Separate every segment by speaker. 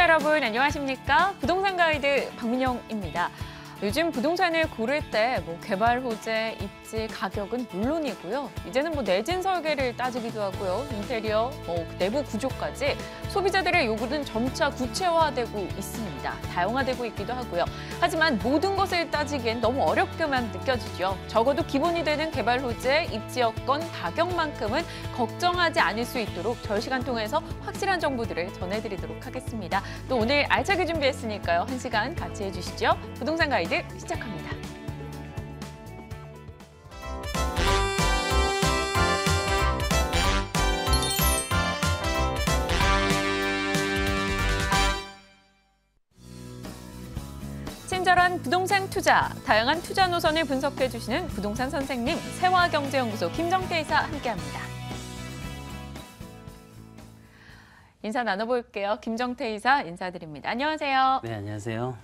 Speaker 1: 여러분 안녕하십니까? 부동산 가이드 박민영입니다. 요즘 부동산을 고를 때 개발 호재, 입지, 가격은 물론이고요. 이제는 내진 설계를 따지기도 하고요. 인테리어, 내부 구조까지 소비자들의 요구는 점차 구체화되고 있습니다. 다양화되고 있기도 하고요. 하지만 모든 것을 따지기엔 너무 어렵게만 느껴지죠. 적어도 기본이 되는 개발 호재, 입지 여건, 가격만큼은 걱정하지 않을 수 있도록 저희 시간 통해서 확실한 정보들을 전해드리도록 하겠습니다. 또 오늘 알차게 준비했으니까요. 1시간 같이 해주시죠. 부동산 가이드 시작합니다. 친절한 부동산 투자, 다양한 투자 노선을 분석해 주시는 부동산 선생님, 세화경제연구소 김정태 이사 함께합니다. 인사 나눠볼게요. 김정태 이사 인사드립니다. 안녕하세요.
Speaker 2: 네, 안녕하세요.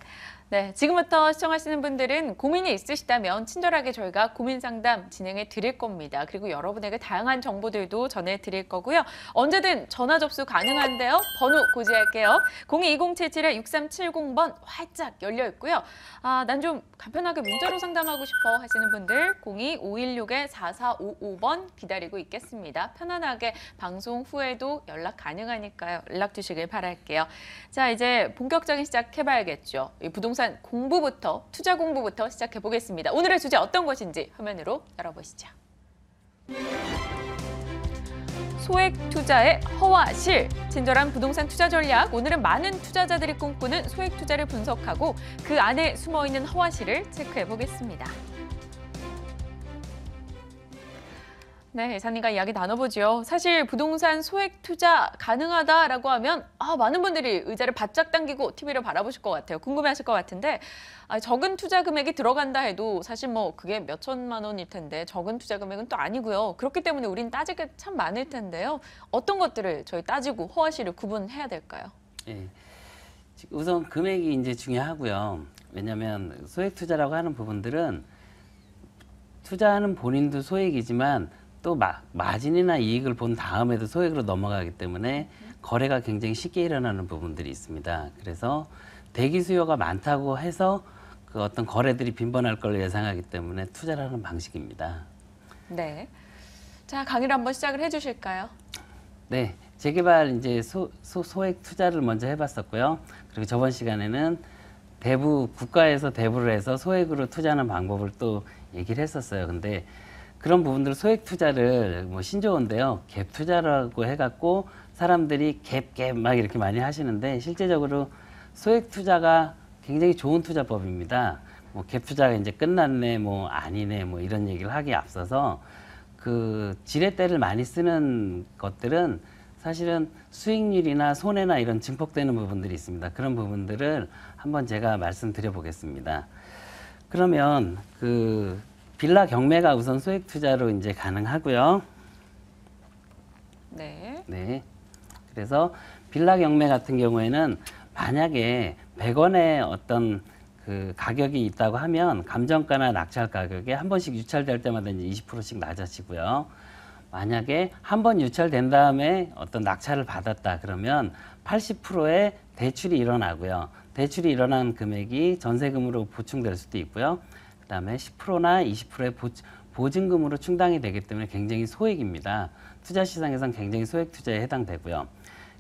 Speaker 1: 네, 지금부터 시청하시는 분들은 고민이 있으시다면 친절하게 저희가 고민 상담 진행해 드릴 겁니다. 그리고 여러분에게 다양한 정보들도 전해 드릴 거고요. 언제든 전화 접수 가능한데요. 번호 고지할게요. 02-2077-6370번 활짝 열려 있고요. 난 좀 간편하게 문자로 상담하고 싶어 하시는 분들 02-516-4455번 기다리고 있겠습니다. 편안하게 방송 후에도 연락 가능하니까요. 연락 주시길 바랄게요. 자, 이제 본격적인 시작해봐야겠죠. 이 부동산 공부부터, 투자 공부부터 시작해 보겠습니다. 오늘의 주제 어떤 것인지 화면으로 열어보시죠. 소액 투자의 허와실, 친절한 부동산 투자 전략. 오늘은 많은 투자자들이 꿈꾸는 소액 투자를 분석하고 그 안에 숨어있는 허와실을 체크해 보겠습니다. 네, 이사님과 이야기 나눠보죠. 사실 부동산 소액 투자 가능하다라고 하면 많은 분들이 의자를 바짝 당기고 TV를 바라보실 것 같아요. 궁금해하실 것 같은데 적은 투자 금액이 들어간다 해도 사실 그게 몇 천만 원일 텐데 적은 투자 금액은 또 아니고요. 그렇기 때문에 우린 따질 게 참 많을 텐데요. 어떤 것들을 저희 따지고 허와실을 구분해야 될까요?
Speaker 2: 네, 우선 금액이 이제 중요하고요. 왜냐하면 소액 투자라고 하는 부분들은 투자하는 본인도 소액이지만 또 마진이나 이익을 본 다음에도 소액으로 넘어가기 때문에 거래가 굉장히 쉽게 일어나는 부분들이 있습니다. 그래서 대기 수요가 많다고 해서 그 어떤 거래들이 빈번할 걸 예상하기 때문에 투자를 하는 방식입니다.
Speaker 1: 네. 자, 강의를 한번 시작을 해주실까요?
Speaker 2: 네. 재개발 이제 소액 투자를 먼저 해봤었고요. 그리고 저번 시간에는 국가에서 대부를 해서 소액으로 투자하는 방법을 또 얘기를 했었어요. 근데 그런 부분들 소액 투자를 신조어인데요. 갭 투자라고 해갖고 사람들이 갭 막 이렇게 많이 하시는데 실제적으로 소액 투자가 굉장히 좋은 투자법입니다. 갭 투자가 이제 끝났네, 아니네, 이런 얘기를 하기에 앞서서 그 지렛대를 많이 쓰는 것들은 사실은 수익률이나 손해나 이런 증폭되는 부분들이 있습니다. 그런 부분들을 한번 제가 말씀드려 보겠습니다. 그러면 빌라 경매가 우선 소액 투자로 이제 가능하고요.
Speaker 1: 네.
Speaker 2: 네. 그래서 빌라 경매 같은 경우에는 만약에 100원의 어떤 그 가격이 있다고 하면 감정가나 낙찰 가격에 한 번씩 유찰될 때마다 이제 20%씩 낮아지고요. 만약에 한 번 유찰된 다음에 어떤 낙찰을 받았다 그러면 80%의 대출이 일어나고요. 대출이 일어난 금액이 전세금으로 보충될 수도 있고요. 그다음에 10%나 20%의 보증금으로 충당이 되기 때문에 굉장히 소액입니다. 투자 시장에선 굉장히 소액 투자에 해당되고요.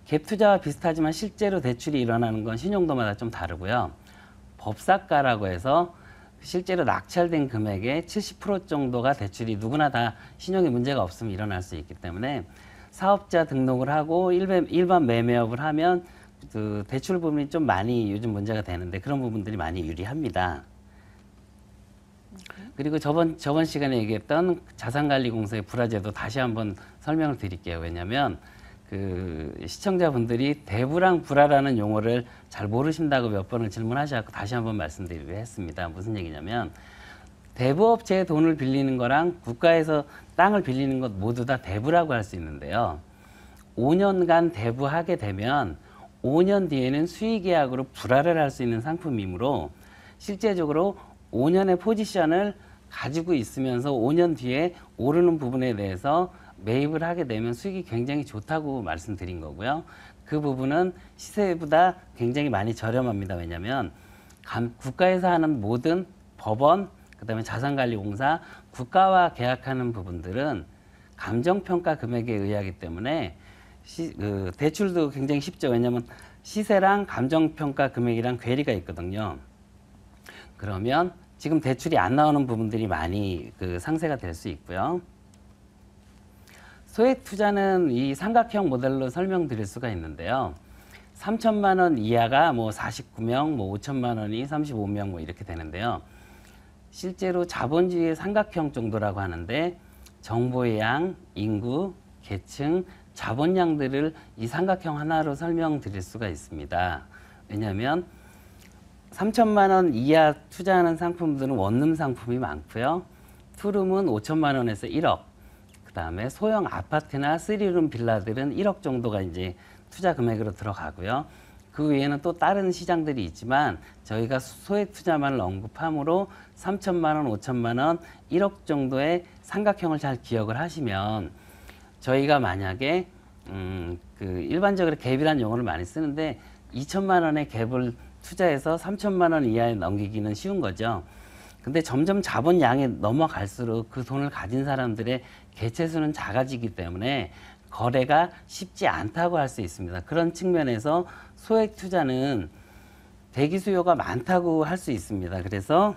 Speaker 2: 갭 투자와 비슷하지만 실제로 대출이 일어나는 건 신용도마다 좀 다르고요. 법사가라고 해서 실제로 낙찰된 금액의 70% 정도가 대출이 누구나 다 신용에 문제가 없으면 일어날 수 있기 때문에 사업자 등록을 하고 일반 매매업을 하면 그 대출 부분이 좀 많이 요즘 문제가 되는데 그런 부분들이 많이 유리합니다. 그리고 저번 시간에 얘기했던 자산관리공사의 불화제도 다시 한번 설명을 드릴게요. 왜냐하면 그 시청자분들이 대부랑 불화라는 용어를 잘 모르신다고 몇 번을 질문하셔서 다시 한번 말씀드리려 했습니다. 무슨 얘기냐면 대부업체에 돈을 빌리는 거랑 국가에서 땅을 빌리는 것 모두 다 대부라고 할 수 있는데요. 5년간 대부하게 되면 5년 뒤에는 수의계약으로 불화를 할 수 있는 상품이므로 실제적으로 5년의 포지션을 가지고 있으면서 5년 뒤에 오르는 부분에 대해서 매입을 하게 되면 수익이 굉장히 좋다고 말씀드린 거고요. 그 부분은 시세보다 굉장히 많이 저렴합니다. 왜냐하면 국가에서 하는 모든 법원, 그다음에 자산관리공사, 국가와 계약하는 부분들은 감정평가 금액에 의하기 때문에 대출도 굉장히 쉽죠. 왜냐하면 시세랑 감정평가 금액이랑 괴리가 있거든요. 그러면 지금 대출이 안 나오는 부분들이 많이 상세가 될 수 있고요. 소액 투자는 이 삼각형 모델로 설명드릴 수가 있는데요. 3천만 원 이하가 뭐 49명, 뭐 5천만 원이 35명 뭐 이렇게 되는데요. 실제로 자본주의의 삼각형 정도라고 하는데 정보의 양, 인구, 계층, 자본량들을 이 삼각형 하나로 설명드릴 수가 있습니다. 왜냐하면 3천만 원 이하 투자하는 상품들은 원룸 상품이 많고요. 투룸은 5천만 원에서 1억. 그다음에 소형 아파트나 3룸 빌라들은 1억 정도가 이제 투자 금액으로 들어가고요. 그 외에는 또 다른 시장들이 있지만 저희가 소액 투자만을 언급함으로 3천만 원, 5천만 원, 1억 정도의 삼각형을 잘 기억을 하시면 저희가 만약에 일반적으로 갭이라는 용어를 많이 쓰는데 2천만 원의 갭을 투자해서 3천만 원 이하에 넘기기는 쉬운 거죠. 근데 점점 자본량이 넘어갈수록 그 돈을 가진 사람들의 개체수는 작아지기 때문에 거래가 쉽지 않다고 할 수 있습니다. 그런 측면에서 소액 투자는 대기 수요가 많다고 할 수 있습니다. 그래서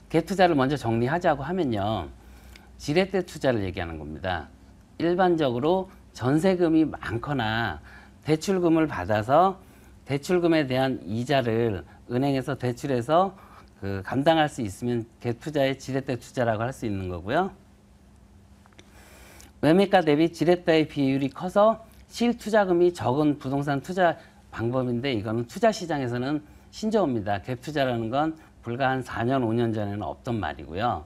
Speaker 2: 갭 투자를 먼저 정리하자고 하면요. 지렛대 투자를 얘기하는 겁니다. 일반적으로 전세금이 많거나 대출금을 받아서 대출금에 대한 이자를 은행에서 대출해서 감당할 수 있으면 갭 투자의 지렛대 투자라고 할 수 있는 거고요. 매매가 대비 지렛대의 비율이 커서 실투자금이 적은 부동산 투자 방법인데 이거는 투자 시장에서는 신조어입니다. 갭 투자라는 건 불과 한 4년, 5년 전에는 없던 말이고요.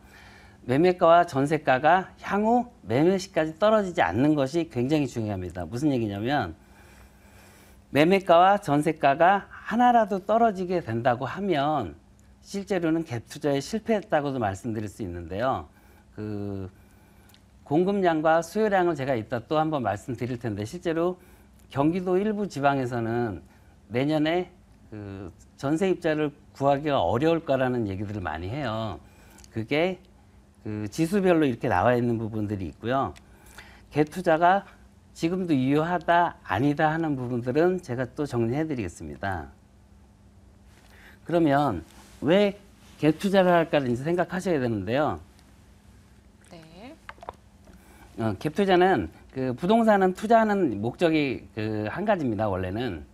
Speaker 2: 매매가와 전세가가 향후 매매 시까지 떨어지지 않는 것이 굉장히 중요합니다. 무슨 얘기냐면 매매가와 전세가가 하나라도 떨어지게 된다고 하면 실제로는 갭 투자에 실패했다고도 말씀드릴 수 있는데요. 공급량과 수요량을 제가 이따 또 한번 말씀드릴 텐데 실제로 경기도 일부 지방에서는 내년에 전세입자를 구하기가 어려울 거라는 얘기들을 많이 해요. 그게 지수별로 이렇게 나와 있는 부분들이 있고요. 갭 투자가 지금도 유효하다 아니다 하는 부분들은 제가 또 정리해 드리겠습니다. 그러면 왜 갭 투자를 할까를 이제 생각하셔야 되는데요.
Speaker 1: 네.
Speaker 2: 갭 투자는 부동산은 투자하는 목적이 한 가지입니다. 원래는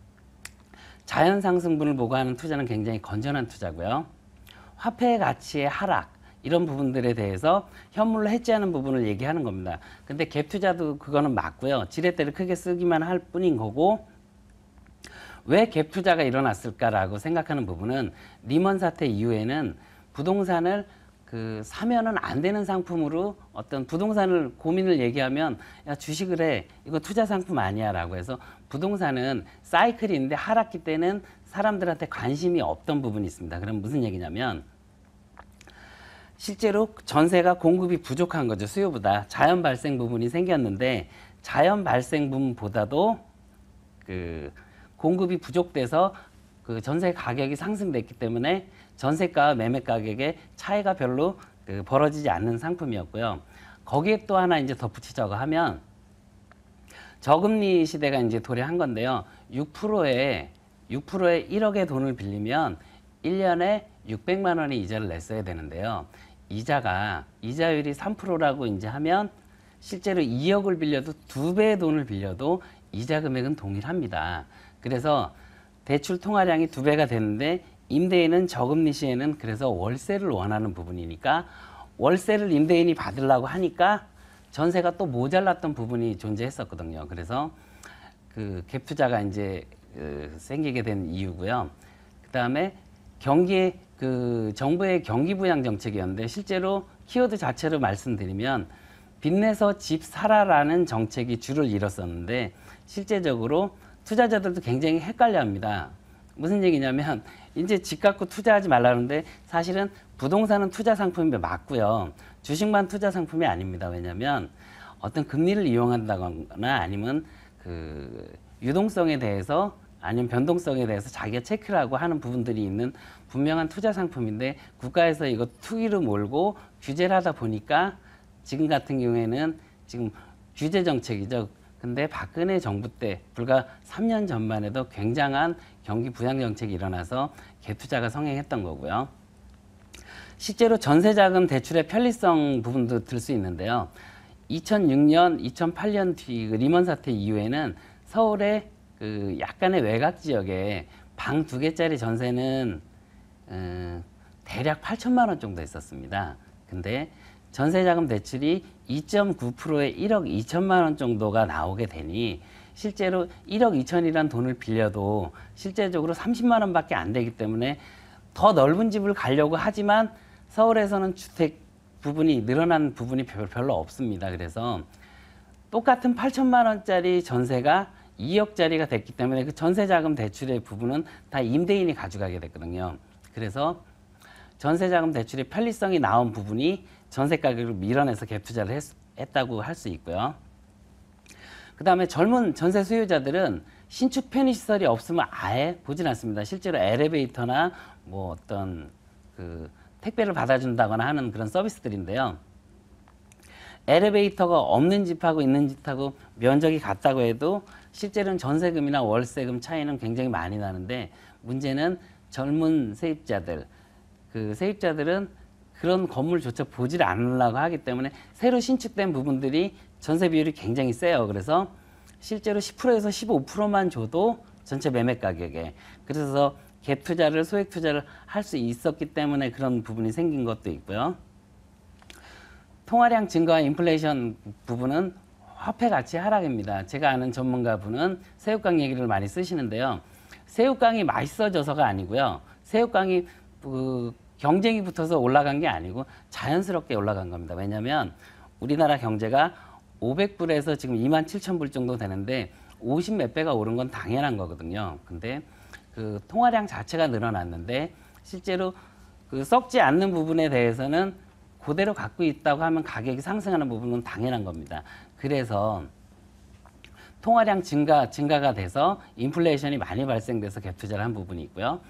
Speaker 2: 자연 상승분을 보고 하는 투자는 굉장히 건전한 투자고요. 화폐 가치의 하락 이런 부분들에 대해서 현물로 해지하는 부분을 얘기하는 겁니다. 근데 갭 투자도 그거는 맞고요. 지렛대를 크게 쓰기만 할 뿐인 거고 왜 갭 투자가 일어났을까라고 생각하는 부분은 리먼 사태 이후에는 부동산을 사면은 안 되는 상품으로 어떤 부동산을 고민을 얘기하면 야 주식을 해 이거 투자 상품 아니야 라고 해서 부동산은 사이클이 있는데 하락기 때는 사람들한테 관심이 없던 부분이 있습니다. 그럼 무슨 얘기냐면 실제로 전세가 공급이 부족한 거죠. 수요보다 자연 발생 부분이 생겼는데 자연 발생 부분보다도 공급이 부족돼서 전세 가격이 상승됐기 때문에 전세가와 매매 가격의 차이가 별로 벌어지지 않는 상품이었고요. 거기에 또 하나 이제 덧붙이자고 하면 저금리 시대가 이제 도래한 건데요. 6%에 1억의 돈을 빌리면 1년에 600만 원의 이자를 냈어야 되는데요. 이자율이 3%라고 이제 하면 실제로 2억을 빌려도 2배의 돈을 빌려도 이자 금액은 동일합니다. 그래서 대출 통화량이 2배가 되는데 임대인은 저금리 시에는 그래서 월세를 원하는 부분이니까 월세를 임대인이 받으려고 하니까 전세가 또 모자랐던 부분이 존재했었거든요. 그래서 갭 투자가 이제 생기게 된 이유고요. 그다음에 경기에 정부의 경기 부양 정책이었는데 실제로 키워드 자체로 말씀드리면 빚내서 집 사라라는 정책이 주를 이뤘었는데 실제적으로 투자자들도 굉장히 헷갈려합니다. 무슨 얘기냐면 이제 집 갖고 투자하지 말라는데 사실은 부동산은 투자 상품이 맞고요. 주식만 투자 상품이 아닙니다. 왜냐하면 어떤 금리를 이용한다거나 아니면 그 유동성에 대해서 아니면 변동성에 대해서 자기가 체크를 하고 하는 부분들이 있는 분명한 투자 상품인데 국가에서 이거 투기로 몰고 규제를 하다 보니까 지금 같은 경우에는 지금 규제 정책이죠. 근데 박근혜 정부 때 불과 3년 전만 해도 굉장한 경기 부양 정책이 일어나서 갭투자가 성행했던 거고요. 실제로 전세자금 대출의 편리성 부분도 들 수 있는데요. 2006년, 2008년 뒤 리먼 사태 이후에는 서울의 그 약간의 외곽 지역에 방 2개짜리 전세는 대략 8천만 원 정도 있었습니다. 근데 전세자금 대출이 2.9%에 1억 2천만 원 정도가 나오게 되니 실제로 1억 2천이란 돈을 빌려도 실제적으로 30만 원밖에 안 되기 때문에 더 넓은 집을 가려고 하지만 서울에서는 주택 부분이 늘어난 부분이 별로 없습니다. 그래서 똑같은 8천만 원짜리 전세가 2억짜리가 됐기 때문에 그 전세자금 대출의 부분은 다 임대인이 가져가게 됐거든요. 그래서 전세자금 대출의 편리성이 나온 부분이 전세 가격을 밀어내서 갭투자를 했다고 할 수 있고요. 그 다음에 젊은 전세 수요자들은 신축 편의시설이 없으면 아예 보진 않습니다. 실제로 엘리베이터나 뭐 어떤 그 택배를 받아준다거나 하는 그런 서비스들인데요. 엘리베이터가 없는 집하고 있는 집하고 면적이 같다고 해도 실제로는 전세금이나 월세금 차이는 굉장히 많이 나는데 문제는 젊은 세입자들, 그 세입자들은 그런 건물조차 보질 않으려고 하기 때문에 새로 신축된 부분들이 전세 비율이 굉장히 세요. 그래서 실제로 10%에서 15%만 줘도 전체 매매 가격에 그래서 갭 투자를 소액 투자를 할 수 있었기 때문에 그런 부분이 생긴 것도 있고요. 통화량 증가와 인플레이션 부분은 화폐 가치 하락입니다. 제가 아는 전문가분은 새우깡 얘기를 많이 쓰시는데요. 새우깡이 맛있어져서가 아니고요. 새우깡이 경쟁이 붙어서 올라간 게 아니고 자연스럽게 올라간 겁니다. 왜냐하면 우리나라 경제가 500불에서 지금 27,000불 정도 되는데 50 몇 배가 오른 건 당연한 거거든요. 근데 그 통화량 자체가 늘어났는데 실제로 그 썩지 않는 부분에 대해서는 그대로 갖고 있다고 하면 가격이 상승하는 부분은 당연한 겁니다. 그래서 통화량 증가가 돼서 인플레이션이 많이 발생돼서 갭 투자를 한 부분이 있고요.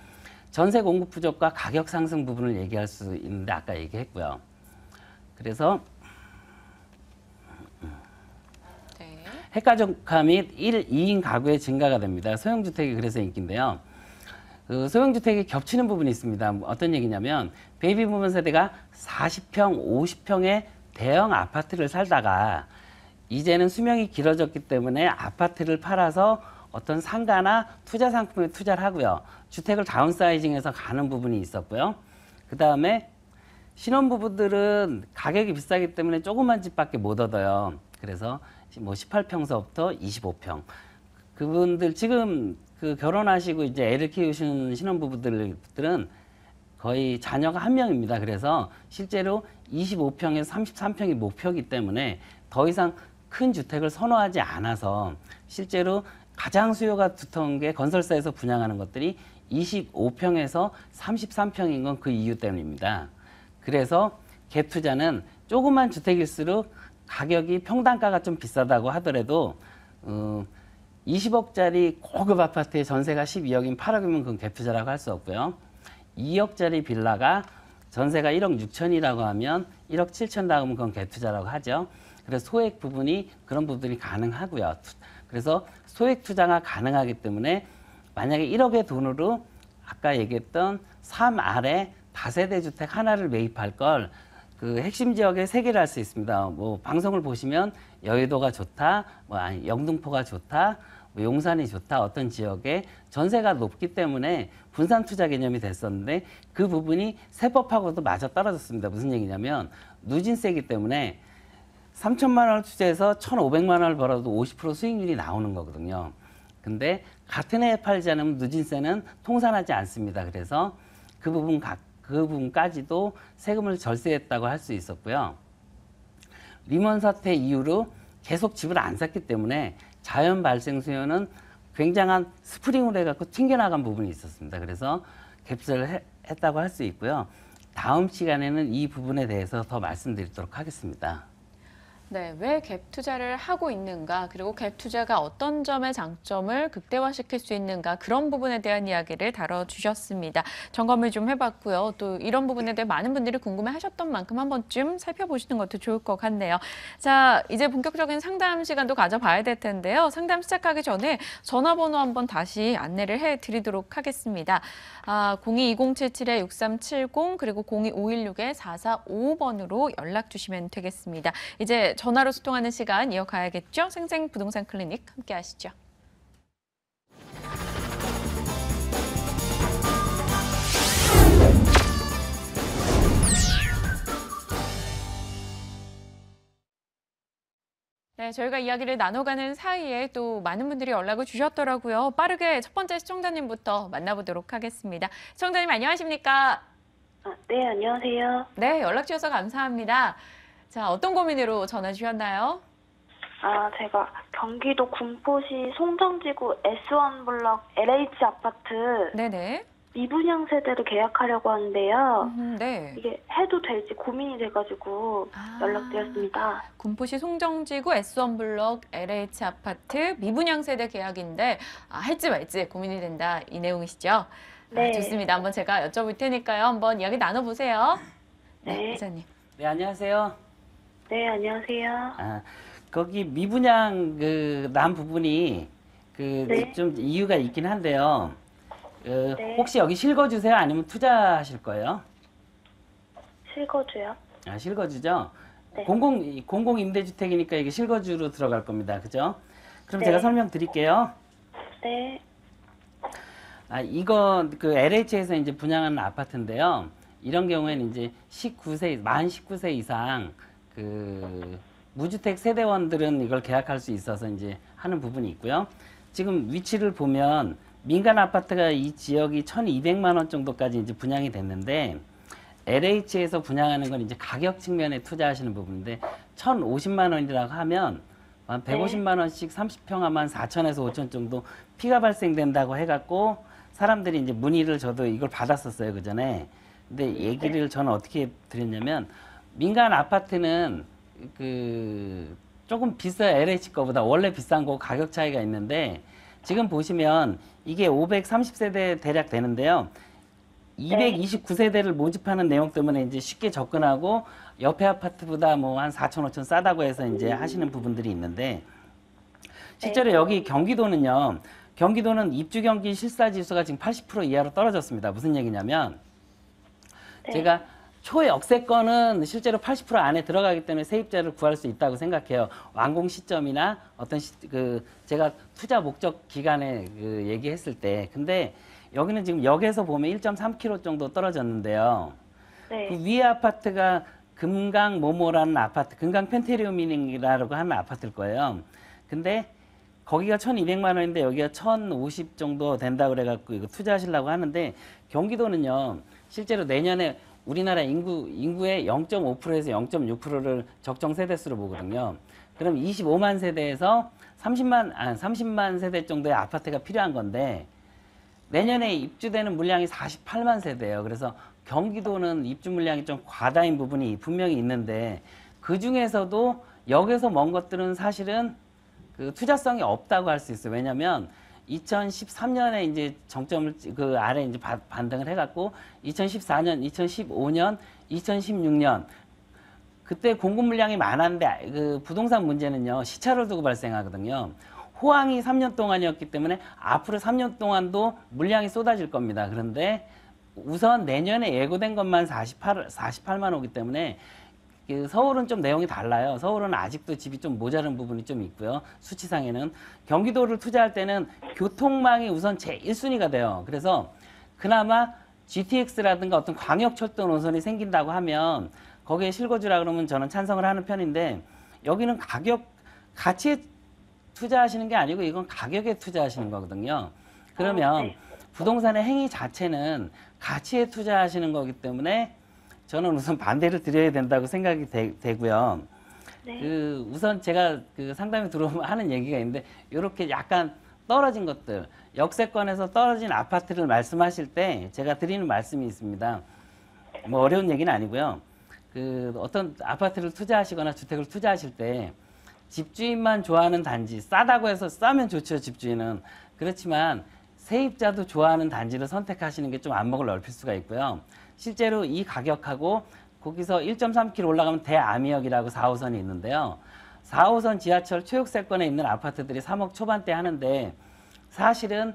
Speaker 2: 전세 공급 부족과 가격 상승 부분을 얘기할 수 있는데 아까 얘기했고요. 그래서
Speaker 1: 네.
Speaker 2: 핵가족화 및 1, 2인 가구의 증가가 됩니다. 소형주택이 그래서 인기인데요. 그 소형주택이 겹치는 부분이 있습니다. 어떤 얘기냐면 베이비부먼 세대가 40평, 50평의 대형 아파트를 살다가 이제는 수명이 길어졌기 때문에 아파트를 팔아서 어떤 상가나 투자 상품에 투자를 하고요. 주택을 다운사이징해서 가는 부분이 있었고요. 그 다음에 신혼부부들은 가격이 비싸기 때문에 조그만 집밖에 못 얻어요. 그래서 뭐 18평서부터 25평. 그분들 지금 그 결혼하시고 이제 애를 키우시는 신혼부부들은 거의 자녀가 한 명입니다. 그래서 실제로 25평에서 33평이 목표이기 때문에 더 이상 큰 주택을 선호하지 않아서 실제로 가장 수요가 두터운 게 건설사에서 분양하는 것들이 25평에서 33평인 건 그 이유 때문입니다. 그래서 갭 투자는 조그만 주택일수록 가격이 평당가가 좀 비싸다고 하더라도 20억짜리 고급 아파트의 전세가 12억이면 8억이면 그건 갭 투자라고 할 수 없고요. 2억짜리 빌라가 전세가 1억 6천이라고 하면 1억 7천 나오면 그건 갭 투자라고 하죠. 그래서 소액 부분이 그런 부분이 가능하고요. 그래서 소액 투자가 가능하기 때문에 만약에 1억의 돈으로 아까 얘기했던 3 아래 다세대 주택 하나를 매입할 걸 그 핵심 지역에 3개를 할 수 있습니다. 뭐 방송을 보시면 여의도가 좋다, 뭐 아니 영등포가 좋다, 뭐 용산이 좋다, 어떤 지역에 전세가 높기 때문에 분산 투자 개념이 됐었는데 그 부분이 세법하고도 맞아 떨어졌습니다. 무슨 얘기냐면 누진세이기 때문에 3천만 원을 투자해서 1,500만 원을 벌어도 50% 수익률이 나오는 거거든요. 근데 같은 해에 팔지 않으면 누진세는 통산하지 않습니다. 그래서 그 부분까지도 세금을 절세했다고 할 수 있었고요. 리먼 사태 이후로 계속 집을 안 샀기 때문에 자연 발생 수요는 굉장한 스프링으로 해갖고 튕겨나간 부분이 있었습니다. 그래서 갭투자를 했다고 할 수 있고요. 다음 시간에는 이 부분에 대해서 더 말씀드리도록 하겠습니다.
Speaker 1: 네, 왜 갭 투자를 하고 있는가, 그리고 갭 투자가 어떤 점의 장점을 극대화시킬 수 있는가, 그런 부분에 대한 이야기를 다뤄주셨습니다. 점검을 좀 해봤고요. 또 이런 부분에 대해 많은 분들이 궁금해하셨던 만큼 한 번쯤 살펴보시는 것도 좋을 것 같네요. 자, 이제 본격적인 상담 시간도 가져봐야 될 텐데요. 상담 시작하기 전에 전화번호 한번 다시 안내를 해드리도록 하겠습니다. 02-2077-6370 그리고 02-516-4455번으로 연락 주시면 되겠습니다. 이제 전화로 소통하는 시간 이어가야겠죠? 생생 부동산 클리닉 함께 하시죠. 네, 저희가 이야기를 나눠가는 사이에 또 많은 분들이 연락을 주셨더라고요. 빠르게 첫 번째 시청자님부터 만나보도록 하겠습니다. 시청자님 안녕하십니까?
Speaker 3: 네, 안녕하세요.
Speaker 1: 네, 연락 주셔서 감사합니다. 자, 어떤 고민으로 전화 주셨나요?
Speaker 3: 제가 경기도 군포시 송정지구 S1블럭 LH 아파트
Speaker 1: 네네.
Speaker 3: 미분양 세대를 계약하려고 하는데요.
Speaker 1: 네.
Speaker 3: 이게 해도 될지 고민이 돼가지고 연락드렸습니다.
Speaker 1: 군포시 송정지구 S1블럭 LH 아파트 미분양 세대 계약인데 할지 말지 고민이 된다, 이 내용이시죠?
Speaker 3: 네.
Speaker 1: 좋습니다. 한번 제가 여쭤볼 테니까요. 한번 이야기 나눠보세요.
Speaker 3: 네.
Speaker 1: 이사님.
Speaker 2: 네, 안녕하세요.
Speaker 3: 네, 안녕하세요.
Speaker 2: 거기 미분양 난 부분이
Speaker 3: 네.
Speaker 2: 좀 이유가 있긴 한데요.
Speaker 3: 네.
Speaker 2: 혹시 여기 실거주세요? 아니면 투자하실 거예요?
Speaker 3: 실거주요?
Speaker 2: 실거주죠?
Speaker 3: 네.
Speaker 2: 공공 임대주택이니까 이게 실거주로 들어갈 겁니다. 그죠? 그럼
Speaker 3: 네.
Speaker 2: 제가 설명드릴게요.
Speaker 3: 네.
Speaker 2: 이거 LH에서 이제 분양하는 아파트인데요. 이런 경우에는 이제 만 19세 이상 무주택 세대원들은 이걸 계약할 수 있어서 이제 하는 부분이 있고요. 지금 위치를 보면 민간 아파트가 이 지역이 1,200만 원 정도까지 이제 분양이 됐는데, LH에서 분양하는 건 이제 가격 측면에 투자하시는 부분인데, 1,050만 원이라고 하면 한 150만 원씩 30평 하면 4천에서 5천 정도 피가 발생된다고 해갖고 사람들이 이제 문의를 저도 이걸 받았었어요, 그 전에. 근데 얘기를 저는 어떻게 드렸냐면, 민간 아파트는 조금 비싸요. LH 거보다. 원래 비싼 거 가격 차이가 있는데, 지금 보시면 이게 530세대 대략 되는데요. 229세대를 모집하는 내용 때문에 이제 쉽게 접근하고 옆에 아파트보다 뭐 한 4천, 5천 싸다고 해서 이제 하시는 부분들이 있는데, 실제로 여기 경기도는 입주 경기 실사 지수가 지금 80% 이하로 떨어졌습니다. 무슨 얘기냐면, 제가 초역세권은 실제로 80% 안에 들어가기 때문에 세입자를 구할 수 있다고 생각해요. 완공 시점이나 어떤 제가 투자 목적 기간에 얘기했을 때. 근데 여기는 지금 역에서 보면 1.3km 정도 떨어졌는데요.
Speaker 3: 네.
Speaker 2: 그 위에 아파트가 금강 모모라는 아파트, 금강 펜테리오미닝이라고 하는 아파트일 거예요. 근데 거기가 1,200만 원인데 여기가 1,050 정도 된다고 그래갖고 이거 투자하시려고 하는데, 경기도는요, 실제로 내년에 우리나라 인구의 0.5%에서 0.6%를 적정 세대수로 보거든요. 그럼 25만 세대에서 30만 세대 정도의 아파트가 필요한 건데, 내년에 입주되는 물량이 48만 세대예요. 그래서 경기도는 입주 물량이 좀 과다인 부분이 분명히 있는데, 그 중에서도 역에서 먼 것들은 사실은 투자성이 없다고 할 수 있어요. 왜냐하면 2013년에 이제 정점을 아래 이제 반등을 해갖고 2014년, 2015년, 2016년 그때 공급 물량이 많았는데 부동산 문제는요, 시차를 두고 발생하거든요. 호황이 3년 동안이었기 때문에 앞으로 3년 동안도 물량이 쏟아질 겁니다. 그런데 우선 내년에 예고된 것만 48만 호기 때문에 서울은 좀 내용이 달라요. 서울은 아직도 집이 좀 모자른 부분이 좀 있고요. 수치상에는. 경기도를 투자할 때는 교통망이 우선 제1순위가 돼요. 그래서 그나마 GTX라든가 어떤 광역철도 노선이 생긴다고 하면 거기에 실거주라 그러면 저는 찬성을 하는 편인데, 여기는 가치에 투자하시는 게 아니고 이건 가격에 투자하시는 거거든요. 그러면 부동산의 행위 자체는 가치에 투자하시는 거기 때문에 저는 우선 반대를 드려야 된다고 생각이 되고요.
Speaker 3: 네.
Speaker 2: 우선 제가 상담에 들어오면 하는 얘기가 있는데, 이렇게 약간 떨어진 것들, 역세권에서 떨어진 아파트를 말씀하실 때 제가 드리는 말씀이 있습니다. 뭐 어려운 얘기는 아니고요. 그 어떤 아파트를 투자하시거나 주택을 투자하실 때 집주인만 좋아하는 단지, 싸다고 해서 싸면 좋죠, 집주인은. 그렇지만 세입자도 좋아하는 단지를 선택하시는 게 좀 안목을 넓힐 수가 있고요. 실제로 이 가격하고 거기서 1.3km 올라가면 대암이역이라고 4호선이 있는데요. 4호선 지하철 최육세권에 있는 아파트들이 3억 초반대 하는데 사실은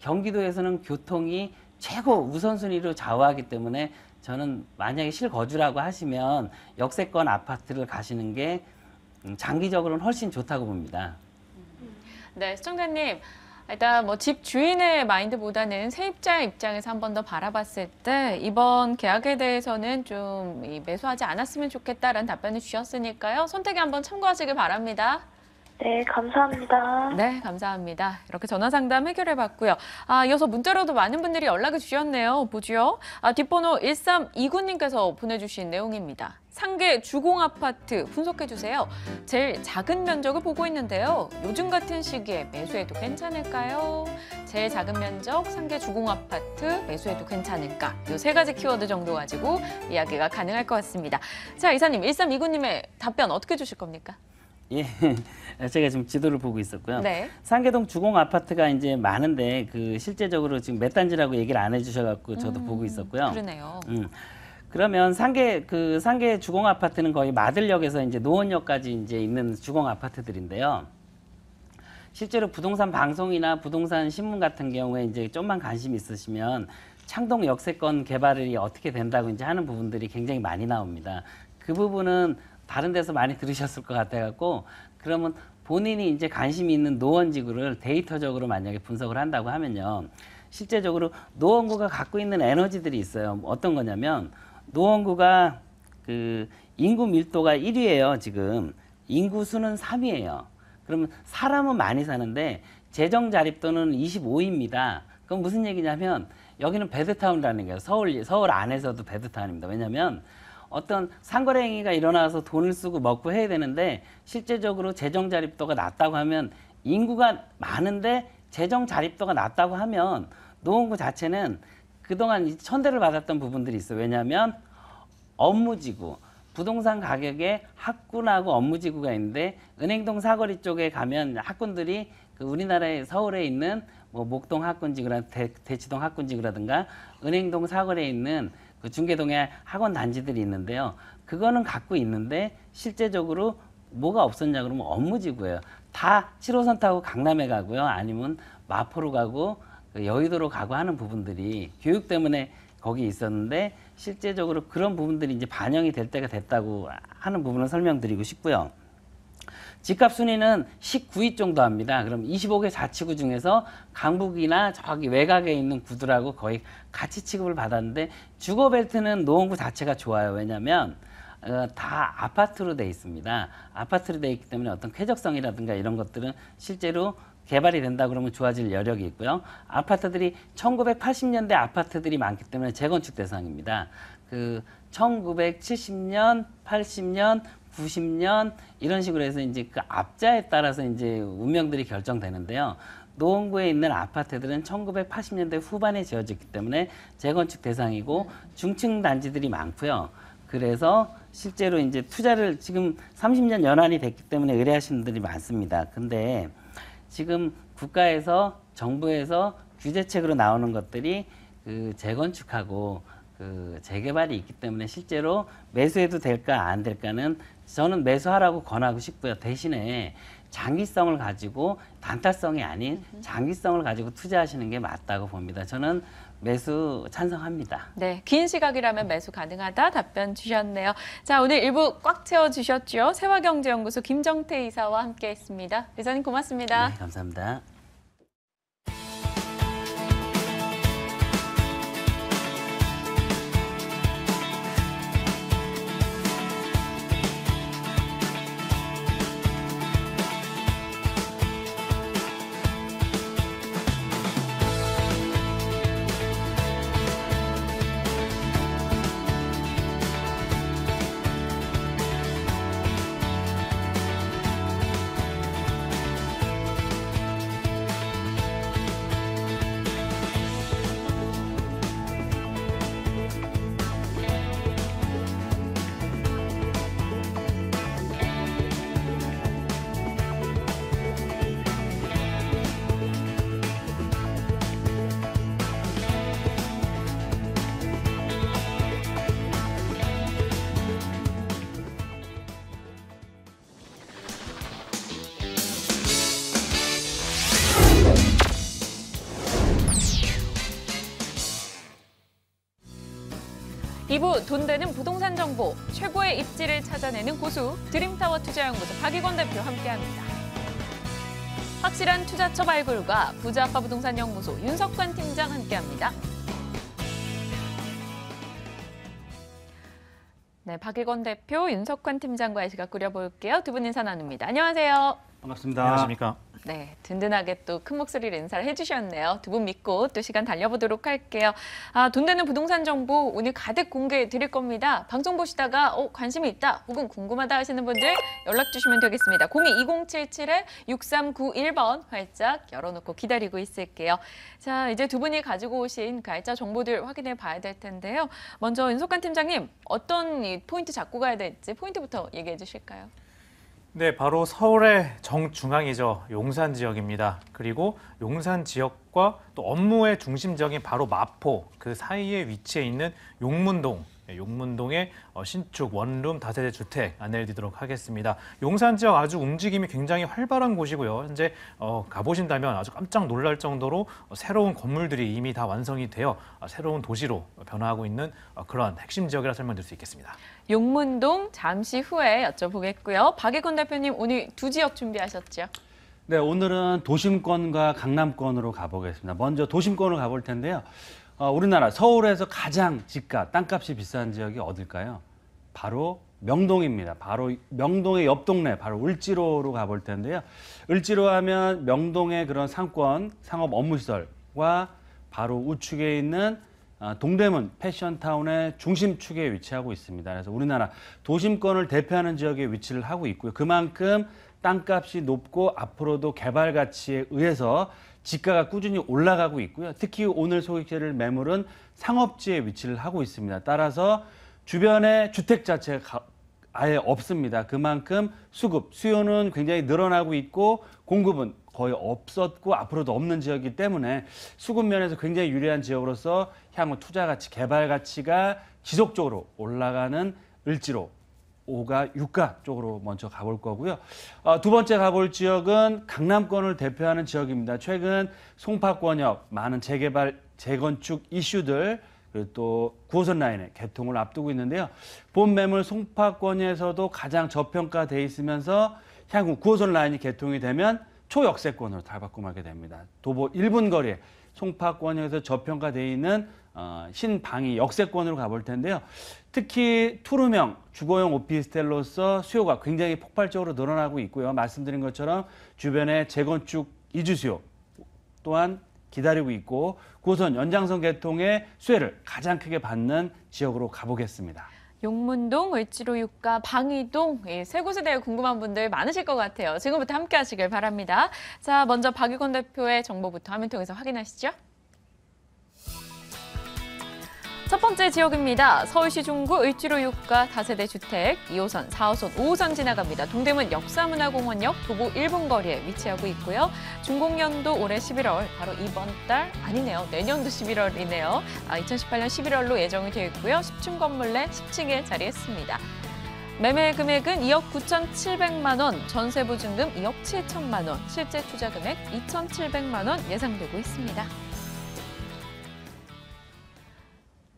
Speaker 2: 경기도에서는 교통이 최고 우선순위로 좌우하기 때문에 저는 만약에 실거주라고 하시면 역세권 아파트를 가시는 게 장기적으로는 훨씬 좋다고 봅니다.
Speaker 1: 네, 시청자님. 일단 뭐 집 주인의 마인드보다는 세입자 입장에서 한 번 더 바라봤을 때 이번 계약에 대해서는 좀 매수하지 않았으면 좋겠다라는 답변을 주셨으니까요. 선택에 한번 참고하시길 바랍니다.
Speaker 3: 네, 감사합니다.
Speaker 1: 네, 감사합니다. 이렇게 전화 상담 해결해 봤고요. 이어서 문자로도 많은 분들이 연락을 주셨네요. 보죠. 뒷번호 1329님께서 보내주신 내용입니다. 상계 주공 아파트 분석해 주세요. 제일 작은 면적을 보고 있는데요. 요즘 같은 시기에 매수해도 괜찮을까요? 제일 작은 면적 상계 주공 아파트 매수해도 괜찮을까? 이 세 가지 키워드 정도 가지고 이야기가 가능할 것 같습니다. 자, 이사님, 1329님의 답변 어떻게 주실 겁니까?
Speaker 2: 예, 제가 지금 지도를 보고 있었고요.
Speaker 1: 네.
Speaker 2: 상계동 주공 아파트가 이제 많은데 그 실제적으로 지금 몇 단지라고 얘기를 안 해주셔갖고 저도 보고 있었고요.
Speaker 1: 그러네요.
Speaker 2: 그러면 상계 주공 아파트는 거의 마들역에서 이제 노원역까지 이제 있는 주공 아파트들인데요. 실제로 부동산 방송이나 부동산 신문 같은 경우에 이제 좀만 관심 있으시면 창동 역세권 개발이 어떻게 된다고 이제 하는 부분들이 굉장히 많이 나옵니다. 그 부분은 다른 데서 많이 들으셨을 것 같아갖고 그러면 본인이 이제 관심이 있는 노원지구를 데이터적으로 만약에 분석을 한다고 하면요. 실제적으로 노원구가 갖고 있는 에너지들이 있어요. 어떤 거냐면 노원구가 그 인구 밀도가 1위예요. 지금 인구 수는 3위예요. 그러면 사람은 많이 사는데 재정 자립도는 25입니다. 그럼 무슨 얘기냐면 여기는 배드타운이라는 거예요. 서울 안에서도 배드타운입니다. 왜냐하면 어떤 상거래 행위가 일어나서 돈을 쓰고 먹고 해야 되는데 실제적으로 재정 자립도가 낮다고 하면 인구가 많은데 재정 자립도가 낮다고 하면 노원구 자체는 그동안 천대를 받았던 부분들이 있어요. 왜냐하면 업무지구, 부동산 가격에 학군하고 업무지구가 있는데 은행동 사거리 쪽에 가면 학군들이 그 우리나라의 서울에 있는 뭐 목동 학군지구나 대치동 학군지구라든가 은행동 사거리에 있는 그 중계동에 학원 단지들이 있는데요. 그거는 갖고 있는데 실제적으로 뭐가 없었냐 그러면 업무지구예요. 다 7호선 타고 강남에 가고요. 아니면 마포로 가고 여의도로 가고 하는 부분들이 교육 때문에 거기 있었는데 실제적으로 그런 부분들이 이제 반영이 될 때가 됐다고 하는 부분을 설명드리고 싶고요. 집값 순위는 19위 정도 합니다. 그럼 25개 자치구 중에서 강북이나 저기 외곽에 있는 구들하고 거의 같이 취급을 받았는데 주거벨트는 노원구 자체가 좋아요. 왜냐하면 다 아파트로 돼 있습니다. 아파트로 돼 있기 때문에 어떤 쾌적성이라든가 이런 것들은 실제로 개발이 된다 그러면 좋아질 여력이 있고요. 아파트들이 1980년대 아파트들이 많기 때문에 재건축 대상입니다. 그 1970년, 80년, 90년 이런 식으로 해서 이제 그 앞자에 따라서 이제 운명들이 결정되는데요. 노원구에 있는 아파트들은 1980년대 후반에 지어졌기 때문에 재건축 대상이고 중층 단지들이 많고요. 그래서 실제로 이제 투자를 지금 30년 연한이 됐기 때문에 의뢰하시는 분들이 많습니다. 근데 지금 국가에서 정부에서 규제책으로 나오는 것들이 그 재건축하고 그 재개발이 있기 때문에 실제로 매수해도 될까 안 될까는 저는 매수하라고 권하고 싶고요. 대신에 장기성을 가지고 단타성이 아닌 장기성을 가지고 투자하시는 게 맞다고 봅니다. 저는 매수 찬성합니다.
Speaker 1: 네, 긴 시각이라면 매수 가능하다 답변 주셨네요. 자, 오늘 일부 꽉 채워주셨죠. 세화경제연구소 김정태 이사와 함께했습니다. 이사님 고맙습니다.
Speaker 2: 네, 감사합니다.
Speaker 1: 2부 돈 되는 부동산 정보, 최고의 입지를 찾아내는 고수, 드림타워 투자연구소 박익원 대표 함께합니다. 확실한 투자처 발굴과 부자아빠 부동산 연구소 윤석관 팀장 함께합니다. 네, 박익원 대표, 윤석관 팀장과의 시각 꾸려볼게요. 두 분 인사 나눕니다. 안녕하세요.
Speaker 4: 반갑습니다. 안녕하십니까.
Speaker 1: 네, 든든하게 또 큰 목소리로 인사를 해주셨네요. 두 분 믿고 또 시간 달려보도록 할게요. 돈 되는 부동산 정보 오늘 가득 공개해 드릴 겁니다. 방송 보시다가 관심이 있다 혹은 궁금하다 하시는 분들 연락 주시면 되겠습니다. 02-2077-6391번 활짝 열어놓고 기다리고 있을게요. 자, 이제 두 분이 가지고 오신 가이자 정보들 확인해 봐야 될 텐데요. 먼저 윤석관 팀장님, 어떤 포인트 잡고 가야 될지 포인트부터 얘기해 주실까요?
Speaker 4: 네, 바로 서울의 정중앙이죠. 용산 지역입니다. 그리고 용산 지역과 또 업무의 중심 지역인 바로 마포, 그 사이에 위치해 있는 용문동. 용문동의 신축 원룸 다세대 주택 안내해드리도록 하겠습니다. 용산 지역 아주 움직임이 굉장히 활발한 곳이고요. 현재 가보신다면 아주 깜짝 놀랄 정도로 새로운 건물들이 이미 다 완성이 되어 새로운 도시로 변화하고 있는 그런 핵심 지역이라 설명드릴 수 있겠습니다.
Speaker 1: 용문동 잠시 후에 여쭤보겠고요. 박익원 대표님 오늘 두 지역 준비하셨죠?
Speaker 2: 네, 오늘은 도심권과 강남권으로 가보겠습니다. 먼저 도심권으로 가볼 텐데요. 우리나라 서울에서 가장 집값, 땅값이 비싼 지역이 어딜까요? 바로 명동입니다. 바로 명동의 옆 동네, 바로 을지로로 가볼 텐데요. 을지로 하면 명동의 그런 상권, 상업 업무시설과 바로 우측에 있는 동대문 패션타운의 중심축에 위치하고 있습니다. 그래서 우리나라 도심권을 대표하는 지역에 위치를 하고 있고요. 그만큼 땅값이 높고 앞으로도 개발 가치에 의해서 지가가 꾸준히 올라가고 있고요. 특히 오늘 소개해드릴 매물은 상업지에 위치를 하고 있습니다. 따라서 주변에 주택 자체가 아예 없습니다. 그만큼 수요는 굉장히 늘어나고 있고 공급은 거의 없었고 앞으로도 없는 지역이기 때문에 수급 면에서 굉장히 유리한 지역으로서 향후 투자 가치, 개발 가치가 지속적으로 올라가는 을지로 5가 6가 쪽으로 먼저 가볼 거고요. 두 번째 가볼 지역은 강남권을 대표하는 지역입니다. 최근 송파권역 많은 재개발, 재건축 이슈들 그리고 또 9호선 라인의 개통을 앞두고 있는데요. 본 매물 송파권에서도 가장 저평가돼 있으면서 향후 9호선 라인이 개통이 되면 초역세권으로 탈바꿈하게 됩니다. 도보 1분 거리에 송파권역에서 저평가돼 있는 신방위 역세권으로 가볼 텐데요. 특히 투룸형 주거용 오피스텔로서 수요가 굉장히 폭발적으로 늘어나고 있고요. 말씀드린 것처럼 주변에 재건축 이주 수요 또한 기다리고 있고 9호선 연장선 개통의 수혜를 가장 크게 받는 지역으로 가보겠습니다.
Speaker 1: 용문동, 을지로 6가, 방이동 세 곳에 대해 궁금한 분들 많으실 것 같아요. 지금부터 함께 하시길 바랍니다. 자, 먼저 박익원 대표의 정보부터 화면 통해서 확인하시죠. 첫 번째 지역입니다. 서울시 중구 을지로 6가 다세대 주택, 2호선, 4호선, 5호선 지나갑니다. 동대문 역사문화공원역 도보 1분 거리에 위치하고 있고요. 준공연도 올해 11월, 바로 이번 달 아니네요. 내년도 11월이네요. 2018년 11월로 예정이 되어 있고요. 10층 건물 내 10층에 자리했습니다. 매매 금액은 2억 9,700만 원, 전세 보증금 2억 7천만 원, 실제 투자 금액 2,700만 원 예상되고 있습니다.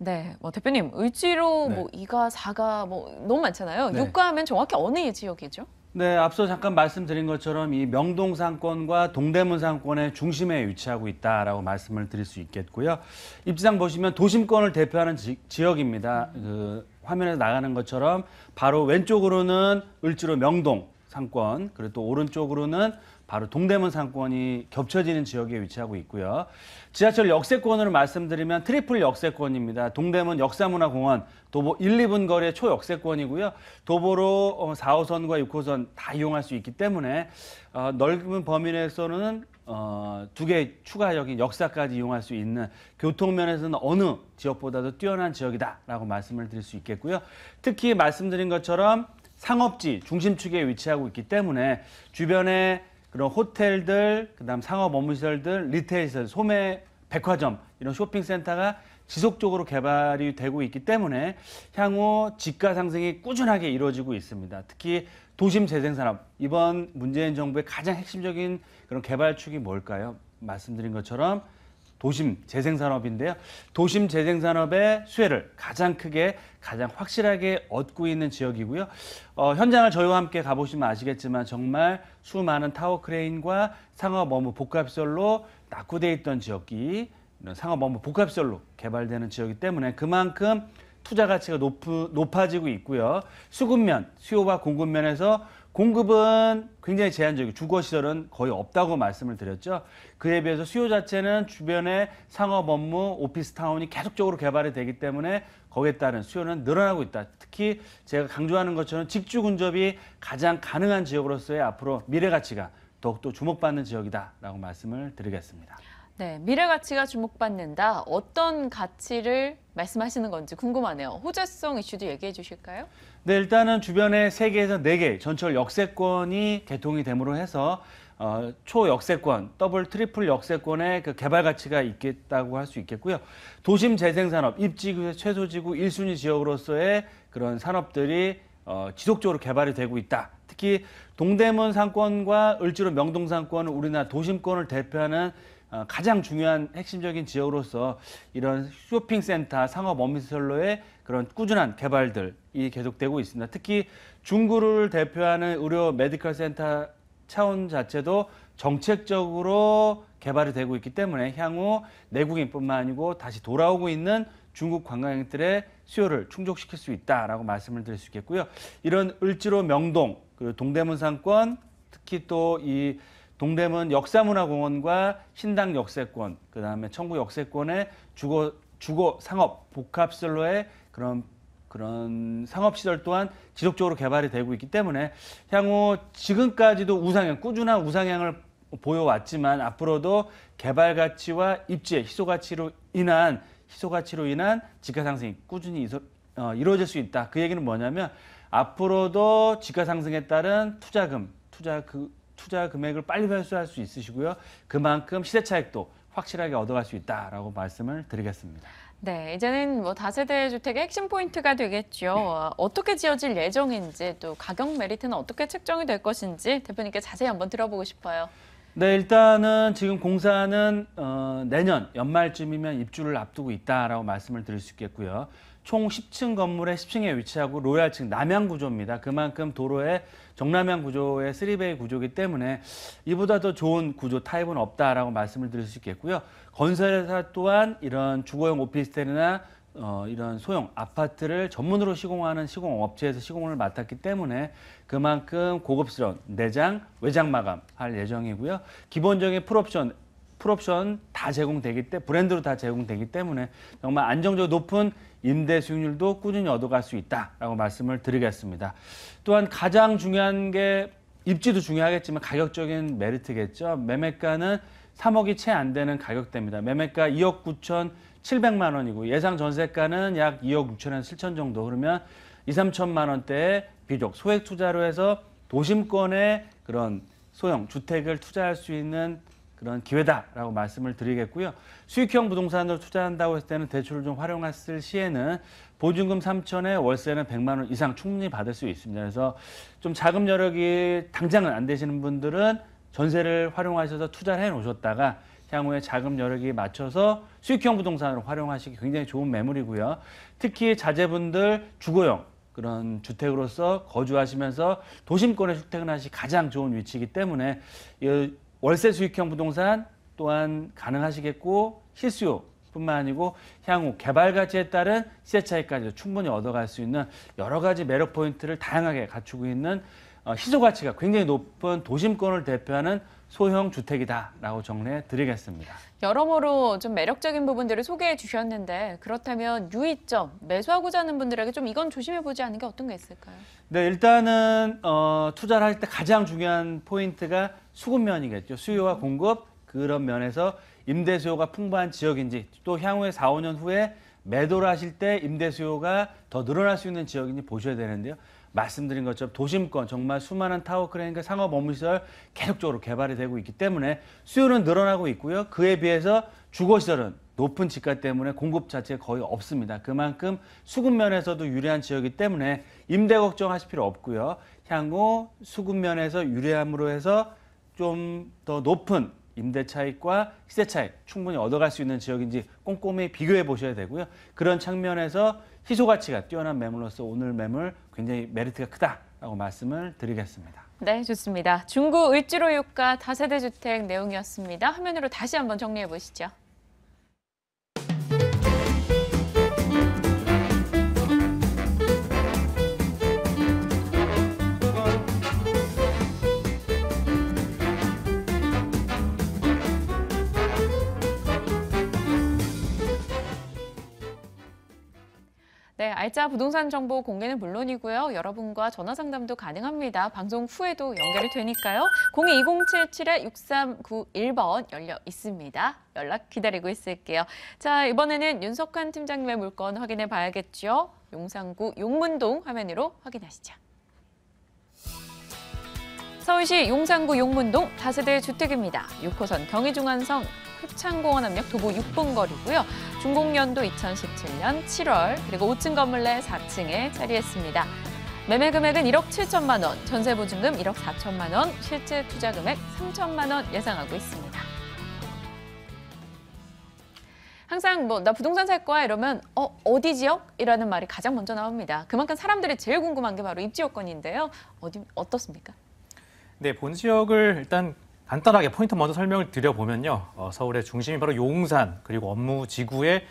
Speaker 1: 네, 대표님, 을지로
Speaker 2: 네.
Speaker 1: 2가, 4가 너무 많잖아요.
Speaker 2: 네.
Speaker 1: 6가 하면 정확히 어느 지역이죠?
Speaker 2: 네, 앞서 잠깐 말씀드린 것처럼 이 명동 상권과 동대문 상권의 중심에 위치하고 있다라고 말씀을 드릴 수 있겠고요. 입지상 보시면 도심권을 대표하는 지역입니다. 그 화면에서 나가는 것처럼 바로 왼쪽으로는 을지로 명동 상권, 그리고 또 오른쪽으로는 바로 동대문 상권이 겹쳐지는 지역에 위치하고 있고요. 지하철 역세권으로 말씀드리면 트리플 역세권입니다. 동대문 역사문화공원, 도보 1, 2분 거리의 초역세권이고요. 도보로 4호선과 6호선 다 이용할 수 있기 때문에 넓은 범위 내에서는 두 개의 추가적인 역사까지 이용할 수 있는 교통면에서는 어느 지역보다도 뛰어난 지역이다라고 말씀을 드릴 수 있겠고요. 특히 말씀드린 것처럼 상업지 중심축에 위치하고 있기 때문에 주변에 그런 호텔들, 그다음 상업 업무시설들, 리테일시설, 소매, 백화점 이런 쇼핑센터가 지속적으로 개발이 되고 있기 때문에 향후 집가 상승이 꾸준하게 이루어지고 있습니다. 특히 도심 재생산업, 이번 문재인 정부의 가장 핵심적인 그런 개발축이 뭘까요? 말씀드린 것처럼
Speaker 5: 도심 재생산업인데요. 도심 재생산업의 수혜를 가장 크게 가장 확실하게 얻고 있는 지역이고요. 현장을 저희와 함께 가보시면 아시겠지만 정말 수많은 타워 크레인과 상업 업무 복합시설로 낙후되어 있던 지역이 이런 상업 업무 복합시설로 개발되는 지역이기 때문에 그만큼 투자 가치가 높아지고 있고요. 수급면, 수요와 공급면에서 공급은 굉장히 제한적이고 주거시설은 거의 없다고 말씀을 드렸죠. 그에 비해서 수요 자체는 주변에 상업 업무, 오피스타운이 계속적으로 개발이 되기 때문에 거기에 따른 수요는 늘어나고 있다. 특히 제가 강조하는 것처럼 직주 근접이 가장 가능한 지역으로서의 앞으로 미래 가치가 더욱더 주목받는 지역이다라고 말씀을 드리겠습니다.
Speaker 1: 네, 미래 가치가 주목받는다. 어떤 가치를 말씀하시는 건지 궁금하네요. 호재성 이슈도 얘기해 주실까요?
Speaker 5: 네, 일단은 주변에 3개에서 4개 전철 역세권이 개통이 됨으로 해서 초역세권, 더블, 트리플 역세권의 그 개발 가치가 있겠다고 할 수 있겠고요. 도심 재생산업, 입지구, 최소지구 1순위 지역으로서의 그런 산업들이 지속적으로 개발이 되고 있다. 특히 동대문 상권과 을지로 명동 상권은 우리나라 도심권을 대표하는 가장 중요한 핵심적인 지역으로서 이런 쇼핑센터, 상업 업무시설로의 그런 꾸준한 개발들이 계속되고 있습니다. 특히 중구를 대표하는 의료 메디컬 센터 차원 자체도 정책적으로 개발이 되고 있기 때문에 향후 내국인뿐만 아니고 다시 돌아오고 있는 중국 관광객들의 수요를 충족시킬 수 있다라고 말씀을 드릴 수 있겠고요. 이런 을지로 명동, 그리고 동대문 상권, 특히 또 이 동대문 역사문화공원과 신당 역세권, 그다음에 청구 역세권의 주거 상업 복합시설로의 그런 상업시설 또한 지속적으로 개발이 되고 있기 때문에 향후 지금까지도 꾸준한 우상향을 보여왔지만 앞으로도 개발 가치와 입지의 희소 가치로 인한 지가 상승이 꾸준히 이루어질 수 있다. 그 얘기는 뭐냐면 앞으로도 지가 상승에 따른 투자 금액을 빨리 회수할 수 있으시고요. 그만큼 시대 차익도 확실하게 얻어갈 수 있다라고 말씀을 드리겠습니다.
Speaker 1: 네, 이제는 뭐 다세대 주택의 핵심 포인트가 되겠죠. 어떻게 지어질 예정인지 또 가격 메리트는 어떻게 책정이 될 것인지 대표님께 자세히 한번 들어보고 싶어요.
Speaker 5: 네, 일단은 지금 공사는 내년 연말쯤이면 입주를 앞두고 있다라고 말씀을 드릴 수 있겠고요. 총 10층 건물의 10층에 위치하고 로얄층 남향 구조입니다. 그만큼 도로의 정남향 구조의 3베이 구조이기 때문에 이보다 더 좋은 구조 타입은 없다라고 말씀을 드릴 수 있겠고요. 건설회사 또한 이런 주거용 오피스텔이나 이런 소형 아파트를 전문으로 시공하는 시공업체에서 시공을 맡았기 때문에 그만큼 고급스러운 내장, 외장 마감할 예정이고요. 기본적인 풀옵션 다 제공되기 때문에 브랜드로 다 제공되기 때문에 정말 안정적으로 높은 임대 수익률도 꾸준히 얻어갈 수 있다라고 말씀을 드리겠습니다. 또한 가장 중요한 게 입지도 중요하겠지만 가격적인 메리트겠죠. 매매가는 3억이 채 안 되는 가격대입니다. 매매가 2억 9,700만 원이고 예상 전세가는 약 2억 6천에서 7천 정도. 그러면 2, 3천만 원대의 비록 소액 투자로 해서 도심권의 그런 소형 주택을 투자할 수 있는 그런 기회다라고 말씀을 드리겠고요. 수익형 부동산으로 투자한다고 했을 때는 대출을 좀 활용했을 시에는 보증금 3천에 월세는 100만 원 이상 충분히 받을 수 있습니다. 그래서 좀 자금 여력이 당장은 안 되시는 분들은 전세를 활용하셔서 투자를 해놓으셨다가 향후에 자금 여력이 맞춰서 수익형 부동산으로 활용하시기 굉장히 좋은 매물이고요. 특히 자제분들 주거용 그런 주택으로서 거주하시면서 도심권에 출퇴근하시 가장 좋은 위치이기 때문에 월세 수익형 부동산 또한 가능하시겠고 실수요뿐만 아니고 향후 개발 가치에 따른 시세 차익까지도 충분히 얻어갈 수 있는 여러 가지 매력 포인트를 다양하게 갖추고 있는 희소 가치가 굉장히 높은 도심권을 대표하는 소형 주택이다라고 정리해 드리겠습니다.
Speaker 1: 여러모로 좀 매력적인 부분들을 소개해 주셨는데 그렇다면 유의점, 매수하고자 하는 분들에게 좀 이건 조심해 보지 않는 게 어떤 게 있을까요?
Speaker 5: 네, 일단은 투자를 할 때 가장 중요한 포인트가 수급면이겠죠. 수요와 공급 그런 면에서 임대 수요가 풍부한 지역인지 또 향후에 4, 5년 후에 매도를 하실 때 임대 수요가 더 늘어날 수 있는 지역인지 보셔야 되는데요. 말씀드린 것처럼 도심권 정말 수많은 타워 크레인과 상업 업무시설 계속적으로 개발이 되고 있기 때문에 수요는 늘어나고 있고요. 그에 비해서 주거시설은 높은 지가 때문에 공급 자체가 거의 없습니다. 그만큼 수급면에서도 유리한 지역이기 때문에 임대 걱정하실 필요 없고요. 향후 수급면에서 유리함으로 해서 좀 더 높은 임대 차익과 시세 차익 충분히 얻어갈 수 있는 지역인지 꼼꼼히 비교해 보셔야 되고요. 그런 측면에서 희소 가치가 뛰어난 매물로서 오늘 매물 굉장히 메리트가 크다라고 말씀을 드리겠습니다.
Speaker 1: 네, 좋습니다. 중구 을지로 유가 다세대 주택 내용이었습니다. 화면으로 다시 한번 정리해 보시죠. 네, 알짜 부동산 정보 공개는 물론이고요. 여러분과 전화 상담도 가능합니다. 방송 후에도 연결이 되니까요. 02-2077-6391번 열려 있습니다. 연락 기다리고 있을게요. 자, 이번에는 윤석환 팀장님의 물건 확인해 봐야겠죠. 용산구 용문동 화면으로 확인하시죠. 서울시 용산구 용문동 다세대 주택입니다. 6호선 경의중앙선 효창공원 앞역 도보 6분 거리고요. 준공연도 2017년 7월, 그리고 5층 건물 내 4층에 자리했습니다. 매매 금액은 1억 7천만 원, 전세 보증금 1억 4천만 원, 실제 투자 금액 3천만 원 예상하고 있습니다. 항상 나 부동산 살 거야 이러면 어디 지역? 이라는 말이 가장 먼저 나옵니다. 그만큼 사람들이 제일 궁금한 게 바로 입지 여건인데요. 어떻습니까?
Speaker 4: 네, 본 지역을 일단 간단하게 포인트 먼저 설명을 드려보면요. 서울의 중심이 바로 용산, 그리고 업무 지구의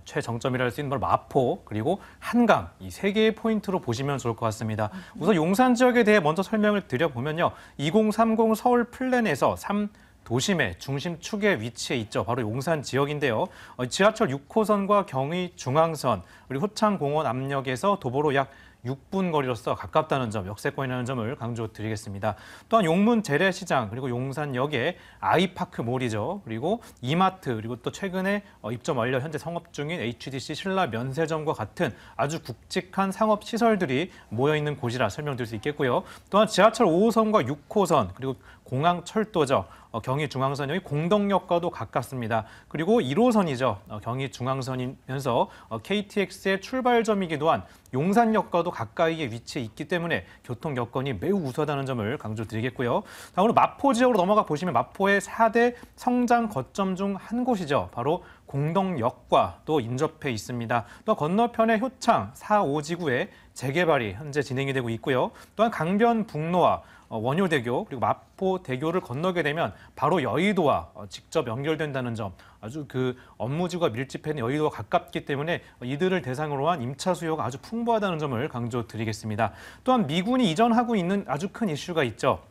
Speaker 4: 최정점이라 할 수 있는 바로 마포, 그리고 한강, 이 세 개의 포인트로 보시면 좋을 것 같습니다. 우선 용산 지역에 대해 먼저 설명을 드려보면요. 2030 서울 플랜에서 3도심의 중심축에 위치해 있죠. 바로 용산 지역인데요. 지하철 6호선과 경의중앙선, 그리고 효창공원 압력에서 도보로 약 6분 거리로서 가깝다는 점, 역세권이라는 점을 강조드리겠습니다. 또한 용문 재래시장, 그리고 용산역에 아이파크몰이죠. 그리고 이마트, 그리고 또 최근에 입점 완료, 현재 성업 중인 HDC 신라 면세점과 같은 아주 굵직한 상업시설들이 모여있는 곳이라 설명드릴 수 있겠고요. 또한 지하철 5호선과 6호선, 그리고 공항철도죠. 경의중앙선역이 공덕역과도 가깝습니다. 그리고 1호선이죠. 경의중앙선이면서 KTX의 출발점이기도 한 용산역과도 가까이에 위치해 있기 때문에 교통 여건이 매우 우수하다는 점을 강조드리겠고요. 다음으로 마포 지역으로 넘어가 보시면 마포의 4대 성장 거점 중 한 곳이죠. 바로 공덕역과 또 인접해 있습니다. 또 건너편의 효창 4.5지구에 재개발이 현재 진행이 되고 있고요. 또한 강변북로와 원효대교, 그리고 마포대교를 건너게 되면 바로 여의도와 직접 연결된다는 점, 아주 그 업무지구가 밀집해 있는 여의도와 가깝기 때문에 이들을 대상으로 한 임차 수요가 아주 풍부하다는 점을 강조드리겠습니다. 또한 미군이 이전하고 있는 아주 큰 이슈가 있죠.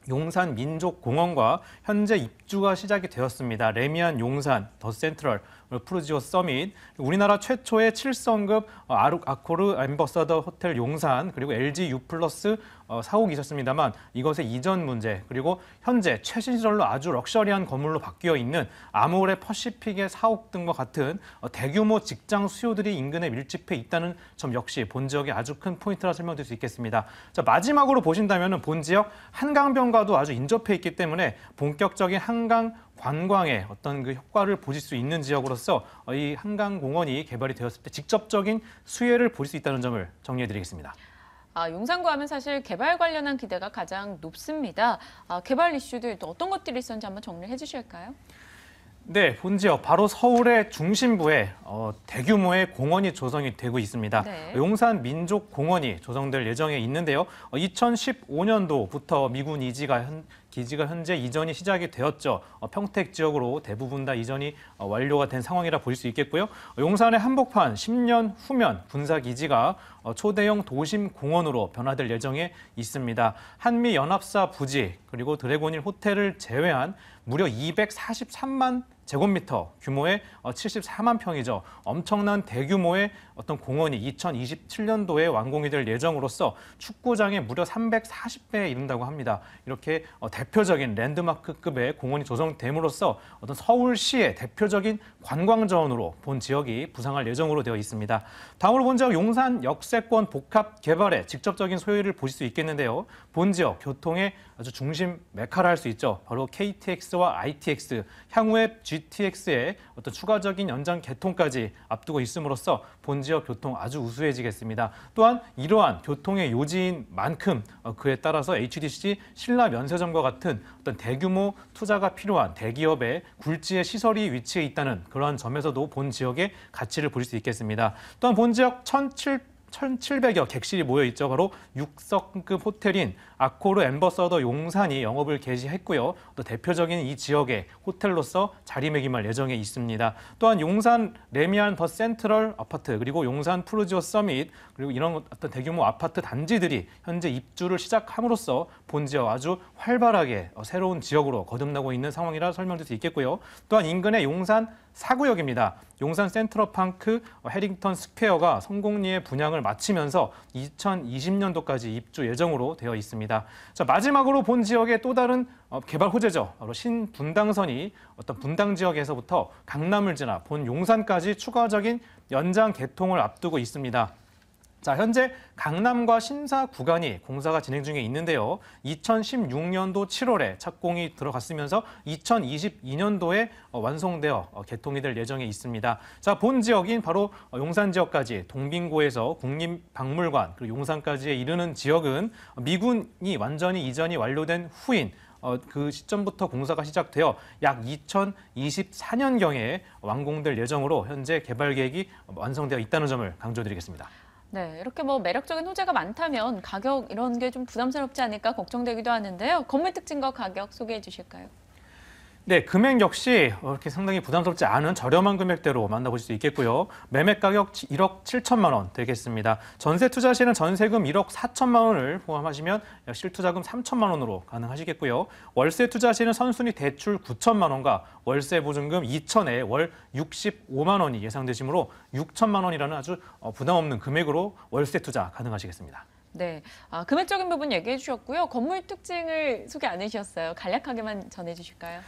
Speaker 4: 용산 민족공원과 현재 입주가 시작이 되었습니다. 레미안 용산, 더 센트럴, 프루지오 서밋, 우리나라 최초의 7성급 아코르 앰버서더 호텔 용산, 그리고 LG U+ 사옥이 있었습니다만 이것의 이전 문제, 그리고 현재 최신 시설로 아주 럭셔리한 건물로 바뀌어 있는 아모레 퍼시픽의 사옥 등과 같은 대규모 직장 수요들이 인근에 밀집해 있다는 점 역시 본 지역의 아주 큰 포인트라 설명드릴 수 있겠습니다. 자, 마지막으로 보신다면 본 지역 한강변과도 아주 인접해 있기 때문에 본격적인 한강 관광의 어떤 그 효과를 보실 수 있는 지역으로서 이 한강공원이 개발이 되었을 때 직접적인 수혜를 볼 수 있다는 점을 정리해드리겠습니다.
Speaker 1: 용산구 하면 사실 개발 관련한 기대가 가장 높습니다. 개발 이슈들 또 어떤 것들이 있었는지 한번 정리해 주실까요?
Speaker 4: 네, 본 지역 바로 서울의 중심부에 대규모의 공원이 조성이 되고 있습니다.
Speaker 1: 네.
Speaker 4: 용산 민족공원이 조성될 예정에 있는데요. 2015년도부터 미군 기지가 현재 이전이 시작이 되었죠. 평택 지역으로 대부분 다 이전이 완료가 된 상황이라 볼 수 있겠고요. 용산의 한복판 10년 후면 군사기지가 초대형 도심공원으로 변화될 예정에 있습니다. 한미연합사 부지, 그리고 드래곤힐 호텔을 제외한 무려 243만 제곱미터 규모의 74만 평이죠. 엄청난 대규모의 어떤 공원이 2027년도에 완공이 될 예정으로서 축구장의 무려 340배에 이른다고 합니다. 이렇게 대표적인 랜드마크급의 공원이 조성됨으로써 어떤 서울시의 대표적인 관광자원으로 본 지역이 부상할 예정으로 되어 있습니다. 다음으로 본 지역 용산 역세권 복합 개발에 직접적인 소요를 보실 수 있겠는데요. 본 지역 교통의 아주 중심 메카라 할 수 있죠. 바로 KTX와 ITX, 향후에 GTX의 어떤 추가적인 연장 개통까지 앞두고 있음으로써 본 지역 교통 아주 우수해지겠습니다. 또한 이러한 교통의 요지인 만큼 그에 따라서 HDC 신라 면세점과 같은 어떤 대규모 투자가 필요한 대기업의 굴지의 시설이 위치해 있다는 그러한 점에서도 본 지역의 가치를 볼 수 있겠습니다. 또한 본 지역 1,700여 객실이 모여 있죠. 바로 6성급 호텔인 아코르 엠버서더 용산이 영업을 개시했고요. 또 대표적인 이 지역의 호텔로서 자리매김할 예정에 있습니다. 또한 용산 레미안 더 센트럴 아파트 그리고 용산 프루지오 서밋 그리고 이런 어떤 대규모 아파트 단지들이 현재 입주를 시작함으로써 본 지역 아주 활발하게 새로운 지역으로 거듭나고 있는 상황이라 설명드릴 수 있겠고요. 또한 인근의 용산 4구역입니다. 용산 센트럴파크 해링턴 스퀘어가 성공리에 분양을 마치면서 2020년도까지 입주 예정으로 되어 있습니다. 자, 마지막으로 본 지역의 또 다른 개발 호재죠. 바로 신분당선이 어떤 분당 지역에서부터 강남을 지나 본 용산까지 추가적인 연장 개통을 앞두고 있습니다. 자, 현재 강남과 신사 구간이 공사가 진행 중에 있는데요. 2016년도 7월에 착공이 들어갔으면서 2022년도에 완성되어 개통이 될 예정에 있습니다. 자, 본 지역인 바로 용산 지역까지 동빙고에서 국립박물관 그리고 용산까지 이르는 지역은 미군이 완전히 이전이 완료된 후인 그 시점부터 공사가 시작되어 약 2024년경에 완공될 예정으로 현재 개발 계획이 완성되어 있다는 점을 강조드리겠습니다.
Speaker 1: 네, 이렇게 뭐 매력적인 호재가 많다면 가격 이런 게 좀 부담스럽지 않을까 걱정되기도 하는데요. 건물 특징과 가격 소개해 주실까요?
Speaker 4: 네, 금액 역시 이렇게 상당히 부담스럽지 않은 저렴한 금액대로 만나보실 수 있겠고요. 매매 가격 1억 7천만 원 되겠습니다. 전세 투자 시에는 전세금 1억 4천만 원을 포함하시면 실투자금 3천만 원으로 가능하시겠고요. 월세 투자 시에는 선순위 대출 9천만 원과 월세 보증금 2천에 월 65만 원이 예상되시므로 6천만 원이라는 아주 부담 없는 금액으로 월세 투자 가능하시겠습니다.
Speaker 1: 네, 금액적인 부분 얘기해 주셨고요. 건물 특징을 소개 안 해주셨어요. 간략하게만 전해 주실까요?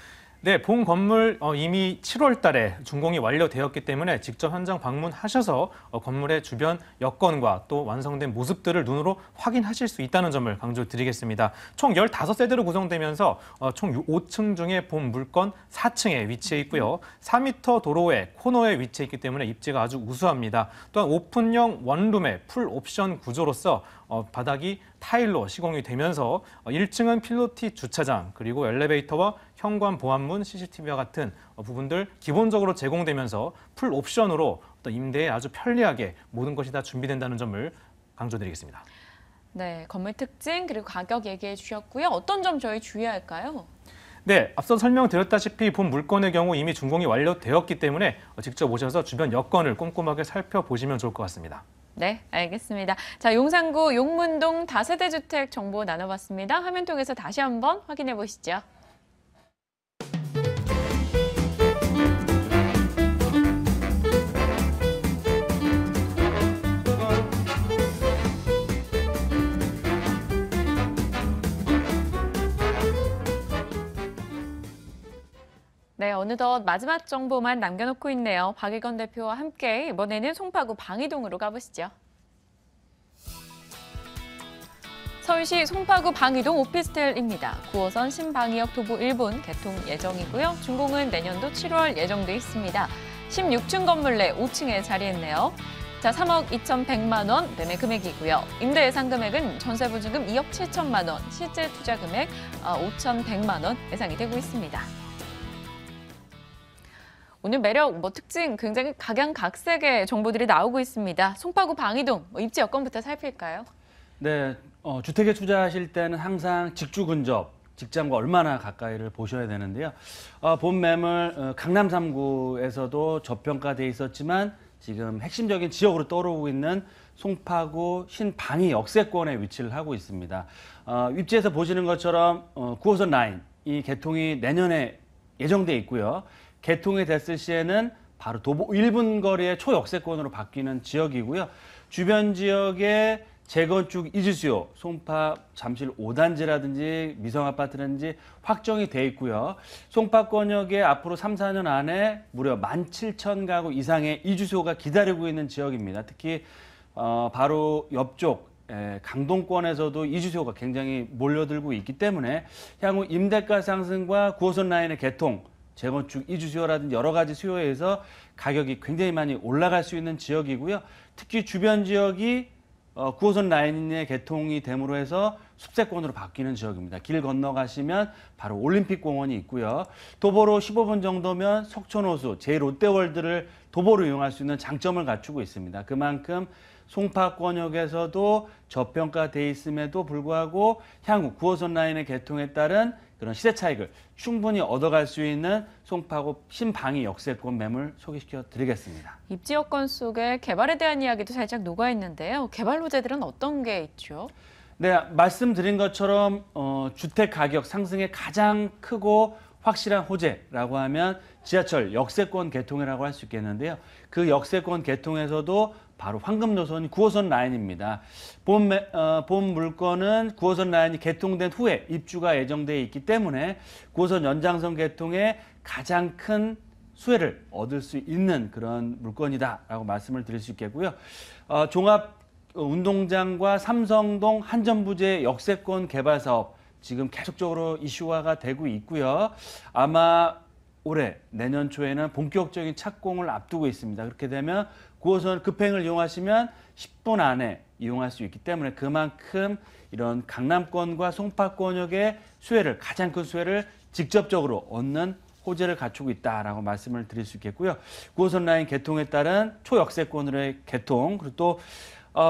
Speaker 4: 네, 본 건물 이미 7월 달에 준공이 완료되었기 때문에 직접 현장 방문하셔서 건물의 주변 여건과 또 완성된 모습들을 눈으로 확인하실 수 있다는 점을 강조드리겠습니다. 총 15세대로 구성되면서 총 5층 중에 본 물건 4층에 위치해 있고요. 4m 도로의 코너에 위치해 있기 때문에 입지가 아주 우수합니다. 또한 오픈형 원룸의 풀 옵션 구조로서 바닥이 타일로 시공이 되면서 1층은 필로티 주차장 그리고 엘리베이터와 현관 보안문, CCTV와 같은 부분들 기본적으로 제공되면서 풀 옵션으로 또 임대에 아주 편리하게 모든 것이 다 준비된다는 점을 강조드리겠습니다.
Speaker 1: 네, 건물 특징 그리고 가격 얘기해 주셨고요. 어떤 점 저희 주의할까요?
Speaker 4: 네, 앞서 설명드렸다시피 본 물건의 경우 이미 준공이 완료되었기 때문에 직접 오셔서 주변 여건을 꼼꼼하게 살펴보시면 좋을 것 같습니다.
Speaker 1: 네, 알겠습니다. 자, 용산구 용문동 다세대 주택 정보 나눠봤습니다. 화면 통해서 다시 한번 확인해 보시죠. 네, 어느덧 마지막 정보만 남겨놓고 있네요. 박일건 대표와 함께 이번에는 송파구 방이동으로 가보시죠. 서울시 송파구 방이동 오피스텔입니다. 9호선 신방이역 도보 1분 개통 예정이고요. 준공은 내년도 7월 예정돼 있습니다. 16층 건물 내 5층에 자리했네요. 자, 3억 2,100만 원 매매 금액이고요. 임대 예상 금액은 전세 보증금 2억 7천만 원, 실제 투자 금액 5,100만 원 예상이 되고 있습니다. 오늘 매력, 특징 굉장히 각양각색의 정보들이 나오고 있습니다. 송파구 방이동 입지 여건부터 살필까요?
Speaker 5: 네, 주택에 투자하실 때는 항상 직주 근접, 직장과 얼마나 가까이를 보셔야 되는데요. 본 매물 강남 3구에서도 저평가돼 있었지만 지금 핵심적인 지역으로 떠오르고 있는 송파구 신방이 역세권에 위치를 하고 있습니다. 입지에서 보시는 것처럼 9호선 라인 이 개통이 내년에 예정돼 있고요. 개통이 됐을 시에는 바로 도보 1분 거리의 초역세권으로 바뀌는 지역이고요. 주변 지역에 재건축 이주수요, 송파 잠실 5단지라든지 미성아파트라든지 확정이 돼 있고요. 송파권역에 앞으로 3, 4년 안에 무려 17,000가구 이상의 이주수요가 기다리고 있는 지역입니다. 특히 바로 옆쪽 강동권에서도 이주수요가 굉장히 몰려들고 있기 때문에 향후 임대가 상승과 9호선 라인의 개통, 재건축, 이주 수요라든지 여러 가지 수요에 의해서 가격이 굉장히 많이 올라갈 수 있는 지역이고요. 특히 주변 지역이 9호선 라인의 개통이 됨으로 해서 숲세권으로 바뀌는 지역입니다. 길 건너가시면 바로 올림픽공원이 있고요. 도보로 15분 정도면 석촌호수, 제1롯데월드를 도보로 이용할 수 있는 장점을 갖추고 있습니다. 그만큼 송파권역에서도 저평가돼 있음에도 불구하고 향후 9호선 라인의 개통에 따른 그런 시세 차익을 충분히 얻어갈 수 있는 송파구 신방위 역세권 매물 소개시켜 드리겠습니다.
Speaker 1: 입지 여건 속에 개발에 대한 이야기도 살짝 녹아 있는데요. 개발 호재들은 어떤 게 있죠?
Speaker 5: 네, 말씀드린 것처럼 주택 가격 상승의 가장 크고 확실한 호재라고 하면 지하철 역세권 개통이라고 할 수 있겠는데요. 그 역세권 개통에서도 바로 황금노선이 9호선 라인입니다. 본 물건은 9호선 라인이 개통된 후에 입주가 예정되어 있기 때문에 9호선 연장선 개통에 가장 큰 수혜를 얻을 수 있는 그런 물건이다라고 말씀을 드릴 수 있겠고요. 종합 운동장과 삼성동 한전부재 역세권 개발 사업 지금 계속적으로 이슈화가 되고 있고요. 아마 올해 내년 초에는 본격적인 착공을 앞두고 있습니다. 그렇게 되면 9호선 급행을 이용하시면 10분 안에 이용할 수 있기 때문에 그만큼 이런 강남권과 송파권역의 수혜를 가장 큰 수혜를 직접적으로 얻는 호재를 갖추고 있다라고 말씀을 드릴 수 있겠고요. 9호선 라인 개통에 따른 초역세권으로의 개통 그리고 또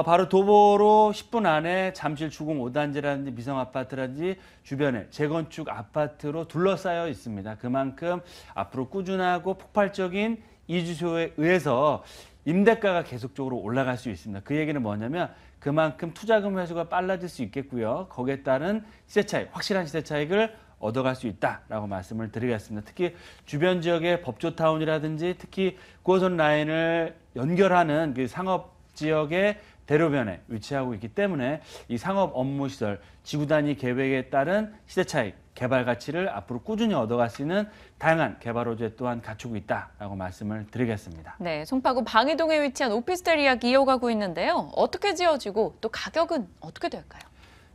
Speaker 5: 바로 도보로 10분 안에 잠실 주공 5단지라든지 미성 아파트라든지 주변에 재건축 아파트로 둘러싸여 있습니다. 그만큼 앞으로 꾸준하고 폭발적인 이주 수요에 의해서 임대가가 계속적으로 올라갈 수 있습니다. 그 얘기는 뭐냐면 그만큼 투자금 회수가 빨라질 수 있겠고요. 거기에 따른 시세 차익, 확실한 시세 차익을 얻어갈 수 있다라고 말씀을 드리겠습니다. 특히 주변 지역의 법조타운이라든지 특히 9호선 라인을 연결하는 그 상업 지역의 대로변에 위치하고 있기 때문에 이 상업 업무 시설, 지구 단위 계획에 따른 시세 차익, 개발 가치를 앞으로 꾸준히 얻어갈 수 있는 다양한 개발 호재 또한 갖추고 있다라고 말씀을 드리겠습니다.
Speaker 1: 네, 송파구 방이동에 위치한 오피스텔 이야기 이어가고 있는데요. 어떻게 지어지고 또 가격은 어떻게 될까요?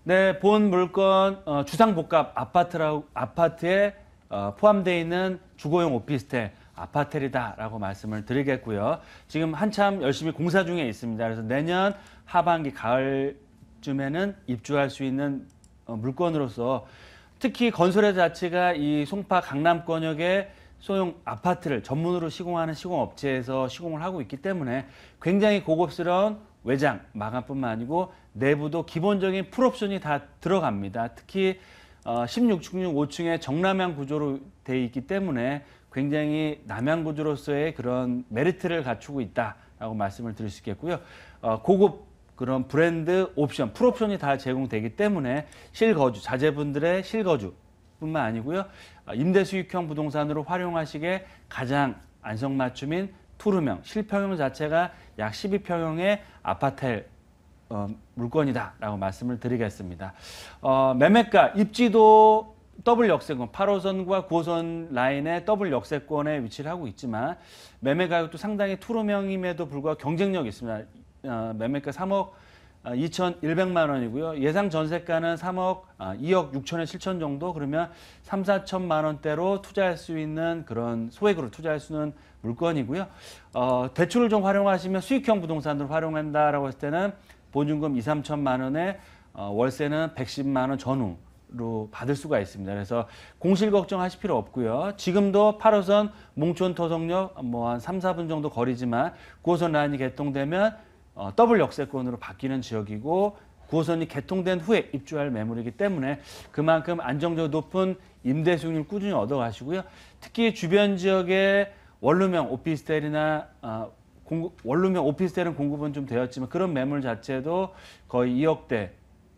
Speaker 5: 네, 본 물건 주상복합 아파트에 포함되어 있는 주거용 오피스텔 아파텔이다라고 말씀을 드리겠고요. 지금 한참 열심히 공사 중에 있습니다. 그래서 내년 하반기 가을쯤에는 입주할 수 있는 물건으로서 특히 건설회 자체가 이 송파 강남권역의 소형 아파트를 전문으로 시공하는 시공업체에서 시공을 하고 있기 때문에 굉장히 고급스러운 외장, 마감뿐만 아니고 내부도 기본적인 풀옵션이 다 들어갑니다. 특히 16층, 5층의 정남향 구조로 되어 있기 때문에 굉장히 남향 구조로서의 그런 메리트를 갖추고 있다라고 말씀을 드릴 수 있겠고요. 고급 그런 브랜드 옵션, 풀옵션이 다 제공되기 때문에 실거주, 자제분들의 실거주뿐만 아니고요. 임대 수익형 부동산으로 활용하시기에 가장 안성맞춤인 투룸형, 실평형 자체가 약 12평형의 아파트 물건이다라고 말씀을 드리겠습니다. 매매가, 입지도 더블 역세권, 8호선과 9호선 라인의 더블 역세권에 위치를 하고 있지만 매매 가격도 상당히 투룸형임에도 불구하고 경쟁력이 있습니다. 매매가 3억 2,100만 원이고요. 예상 전세가는 2억 6천에 7천 정도, 그러면 3, 4천만 원대로 투자할 수 있는 그런 소액으로 투자할 수 있는 물건이고요. 대출을 좀 활용하시면 수익형 부동산으로 활용한다라고 했을 때는 보증금 2, 3천만 원에 월세는 110만 원 전후로 받을 수가 있습니다. 그래서 공실 걱정하실 필요 없고요. 지금도 8호선 몽촌 토성역 한 3, 4분 정도 거리지만 9호선 라인이 개통되면 더블 역세권으로 바뀌는 지역이고 9호선이 개통된 후에 입주할 매물이기 때문에 그만큼 안정적 높은 임대 수익률 꾸준히 얻어가시고요. 특히 주변 지역의 원룸형 오피스텔이나 원룸형 오피스텔은 공급은 좀 되었지만 그런 매물 자체도 거의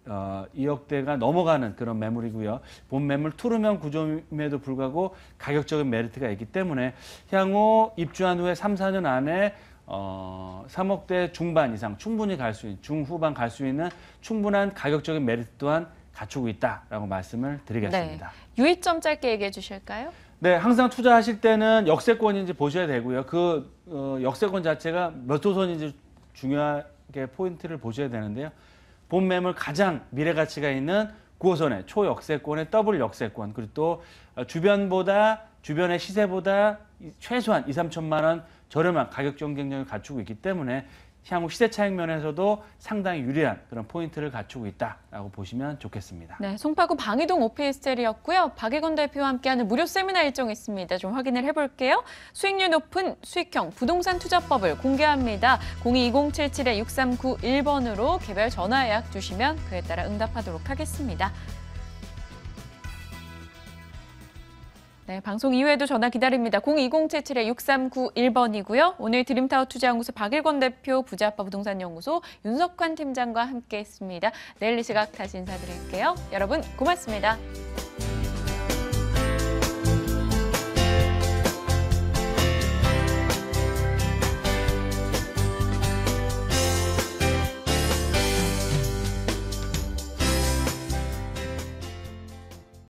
Speaker 5: 2억대가 넘어가는 그런 매물이고요. 본 매물 투룸형 구조임에도 불구하고 가격적인 메리트가 있기 때문에 향후 입주한 후에 3, 4년 안에 3억대 중반 이상 충분히 갈 수 있는, 중후반 갈 수 있는 충분한 가격적인 메리트 또한 갖추고 있다라고 말씀을 드리겠습니다.
Speaker 1: 네. 유의점 짧게 얘기해 주실까요?
Speaker 5: 네, 항상 투자하실 때는 역세권인지 보셔야 되고요. 그 역세권 자체가 몇 호선인지 중요하게 포인트를 보셔야 되는데요. 본 매물 가장 미래 가치가 있는 9호선의 초역세권의 더블 역세권, 그리고 또 주변보다 주변의 시세보다 최소한 2, 3천만 원 저렴한 가격 경쟁력을 갖추고 있기 때문에 향후 시세 차익 면에서도 상당히 유리한 그런 포인트를 갖추고 있다라고 보시면 좋겠습니다.
Speaker 1: 네, 송파구 방이동 오피스텔이었고요. 박예건 대표와 함께하는 무료 세미나 일정이 있습니다. 좀 확인을 해볼게요. 수익률 높은 수익형 부동산 투자법을 공개합니다. 02-2077-6391번으로 개별 전화 예약 주시면 그에 따라 응답하도록 하겠습니다. 네, 방송 이후에도 전화 기다립니다. 02-077-6391번이고요. 오늘 드림타워 투자연구소 박일권 대표, 부자아빠 부동산연구소 윤석환 팀장과 함께했습니다. 내일 이 시각 다시 인사드릴게요. 여러분 고맙습니다.